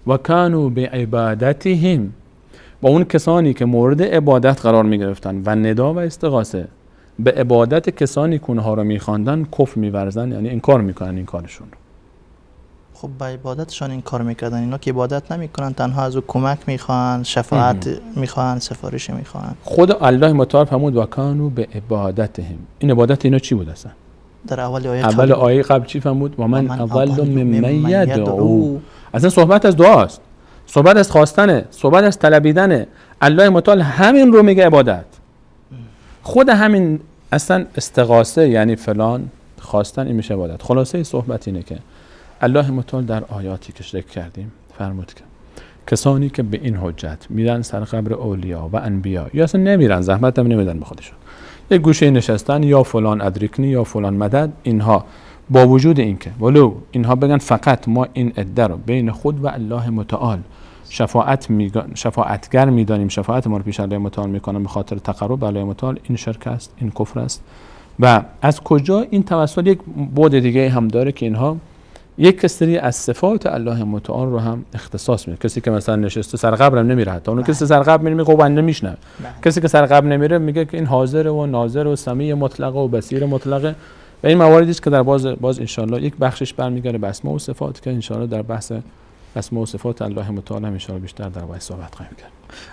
C: و كانوا بعبادتهم، با اون کسانی که مورد عبادت قرار میگرفتن و ندا و استغاثه به عبادت کسانی که اونها رو میخواندن کفر میورزن، یعنی انکار میکنن این کارشون رو.
B: خب با عبادتشان این کار میکردن، اینا که عبادت نمیکنن تنها از او کمک میخوان، شفاعت میخوان، سفارش میخوان.
C: خود الله متعال فرمود و كانوا بعبادتهم، این عبادت اینا چی بود اصلا؟
B: در
C: اول آیه قبل چی فرمود؟ و من اضل ممن یدعو، اصلا صحبت از دعاست، صحبت از خواستنه، صحبت از طلبیدنه. الله متعال همین رو میگه عبادت. خود همین اصلا استغاثه یعنی فلان خواستن، این میشه عبادت. خلاصه صحبت اینه که الله متعال در آیاتی که ذکر کردیم فرمود که کسانی که به این حجت میرن سر قبر اولیا و انبیا یا اصلا نمیرن، زحمت هم نمیدن به خودشون، یک گوشه نشستن یا فلان ادرکنی یا فلان مدد، اینها با وجود اینکه ولو اینها بگن فقط ما این عده رو بین خود و الله متعال شفاعتگر میدانیم، شفاعت ما رو پیش الله متعال میکنم به خاطر تقرب به الله متعال، این شرک است، این کفر است. و از کجا این توسل یک بعد دیگه هم داره که اینها یک سری از صفات الله متعال رو هم اختصاص میده. کسی که مثلا نشسته سر قبر هم نمیره، حتی اون کسی سر قبر میره میگه بنده میشنوه، کسی که سر قبر نمیره میگه که این حاضر و ناظر و سمیع مطلق و بصیر مطلق. و این مواردی است که در باز ان شاء الله یک بخشش برمیگره به اسماء و صفات که ان شاء الله در بحث اسماء و صفات الله متعال ان شاء الله بیشتر در باید صحبت خواهیم کرد.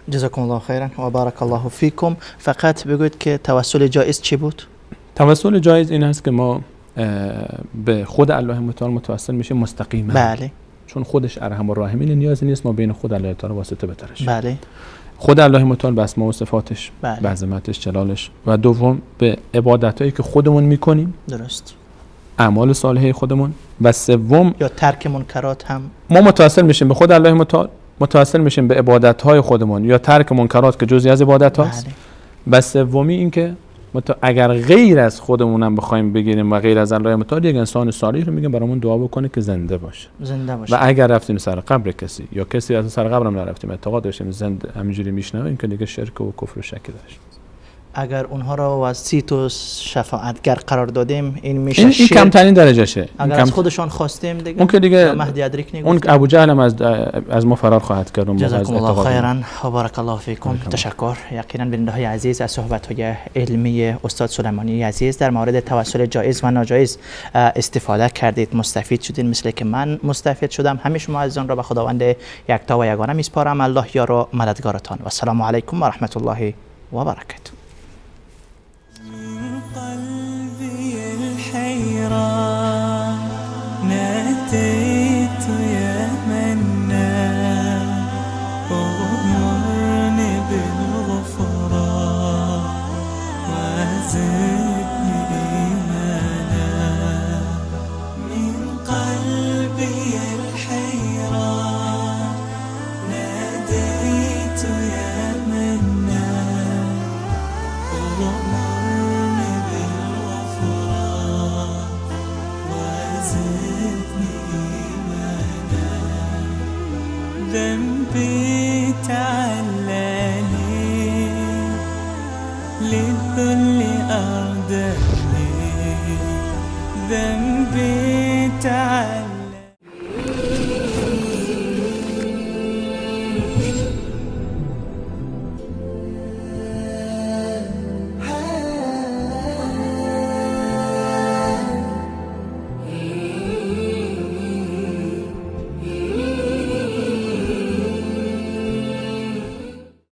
B: جزاکم الله خیرا و بارک الله فیکم. فقط بگوید که توسل جایز چی بود؟
C: توسل جایز این است که ما به خود الله متعال متوسل میشیم مستقیما.
B: بله.
C: چون خودش ارحم الراحمین، نیازی نیست ما بین خود الله تعالی واسطه بترش.
B: بله.
C: خود الله متعال به اسماء و صفاتش،
B: بله.
C: به عظمتش، جلالش، و دوم به عبادتایی که خودمون میکنیم،
B: درست،
C: اعمال صالحه خودمون، و سوم
B: یا ترک منکرات هم
C: ما متوسل میشیم به خود الله متعال، متوسل میشیم به عبادت‌های خودمون یا ترک منکرات که جزئی از عبادت هاست.
B: بله.
C: و سومی این که اگر غیر از خودمون هم بخوایم بگیریم و غیر از الله متعال، یک انسان صالح رو میگیم برامون دعا بکنه که زنده باشه.
B: و
C: اگر رفتیم سر قبر کسی یا کسی از سر قبرم نرفتیم، اعتقاد داشتیم زنده همینجوری میشنوه، این که دیگه شرک و کفر و شک داشت.
B: اگر اونها رو وسیط و شفاعتگر قرار دادیم، این میشه
C: این کمترین درجهشه.
B: اگر از خودشان خواستیم دیگه
C: اون که دیگه
B: مهدی ادریک
C: اون ابو جهل هم از ما فرار خواهد کرد.
B: جزاکم الله خیرا و بارک الله فیکم. تشکر. یقینا بیننده های عزیز از صحبت های علمی استاد سلیمانی عزیز در مورد توسل جایز و ناجایز استفاده کردید، مستفید شدین، مثل که من مستفید شدم. همه شما عزیزان را به خداوند یکتا و یگانه میسپارم. الله یار و مددگارتان. و السلام علیکم و رحمت الله و برکاته.
A: قلبي الحيران ناديت يا منان أغمرني بالغفران وزدني إيمانا من قلبي الحيران ناديت يا منان أغمرني بالغفران وزدني إيمانا ذنبي تعلاني للذل أردني ذنبي تعلاني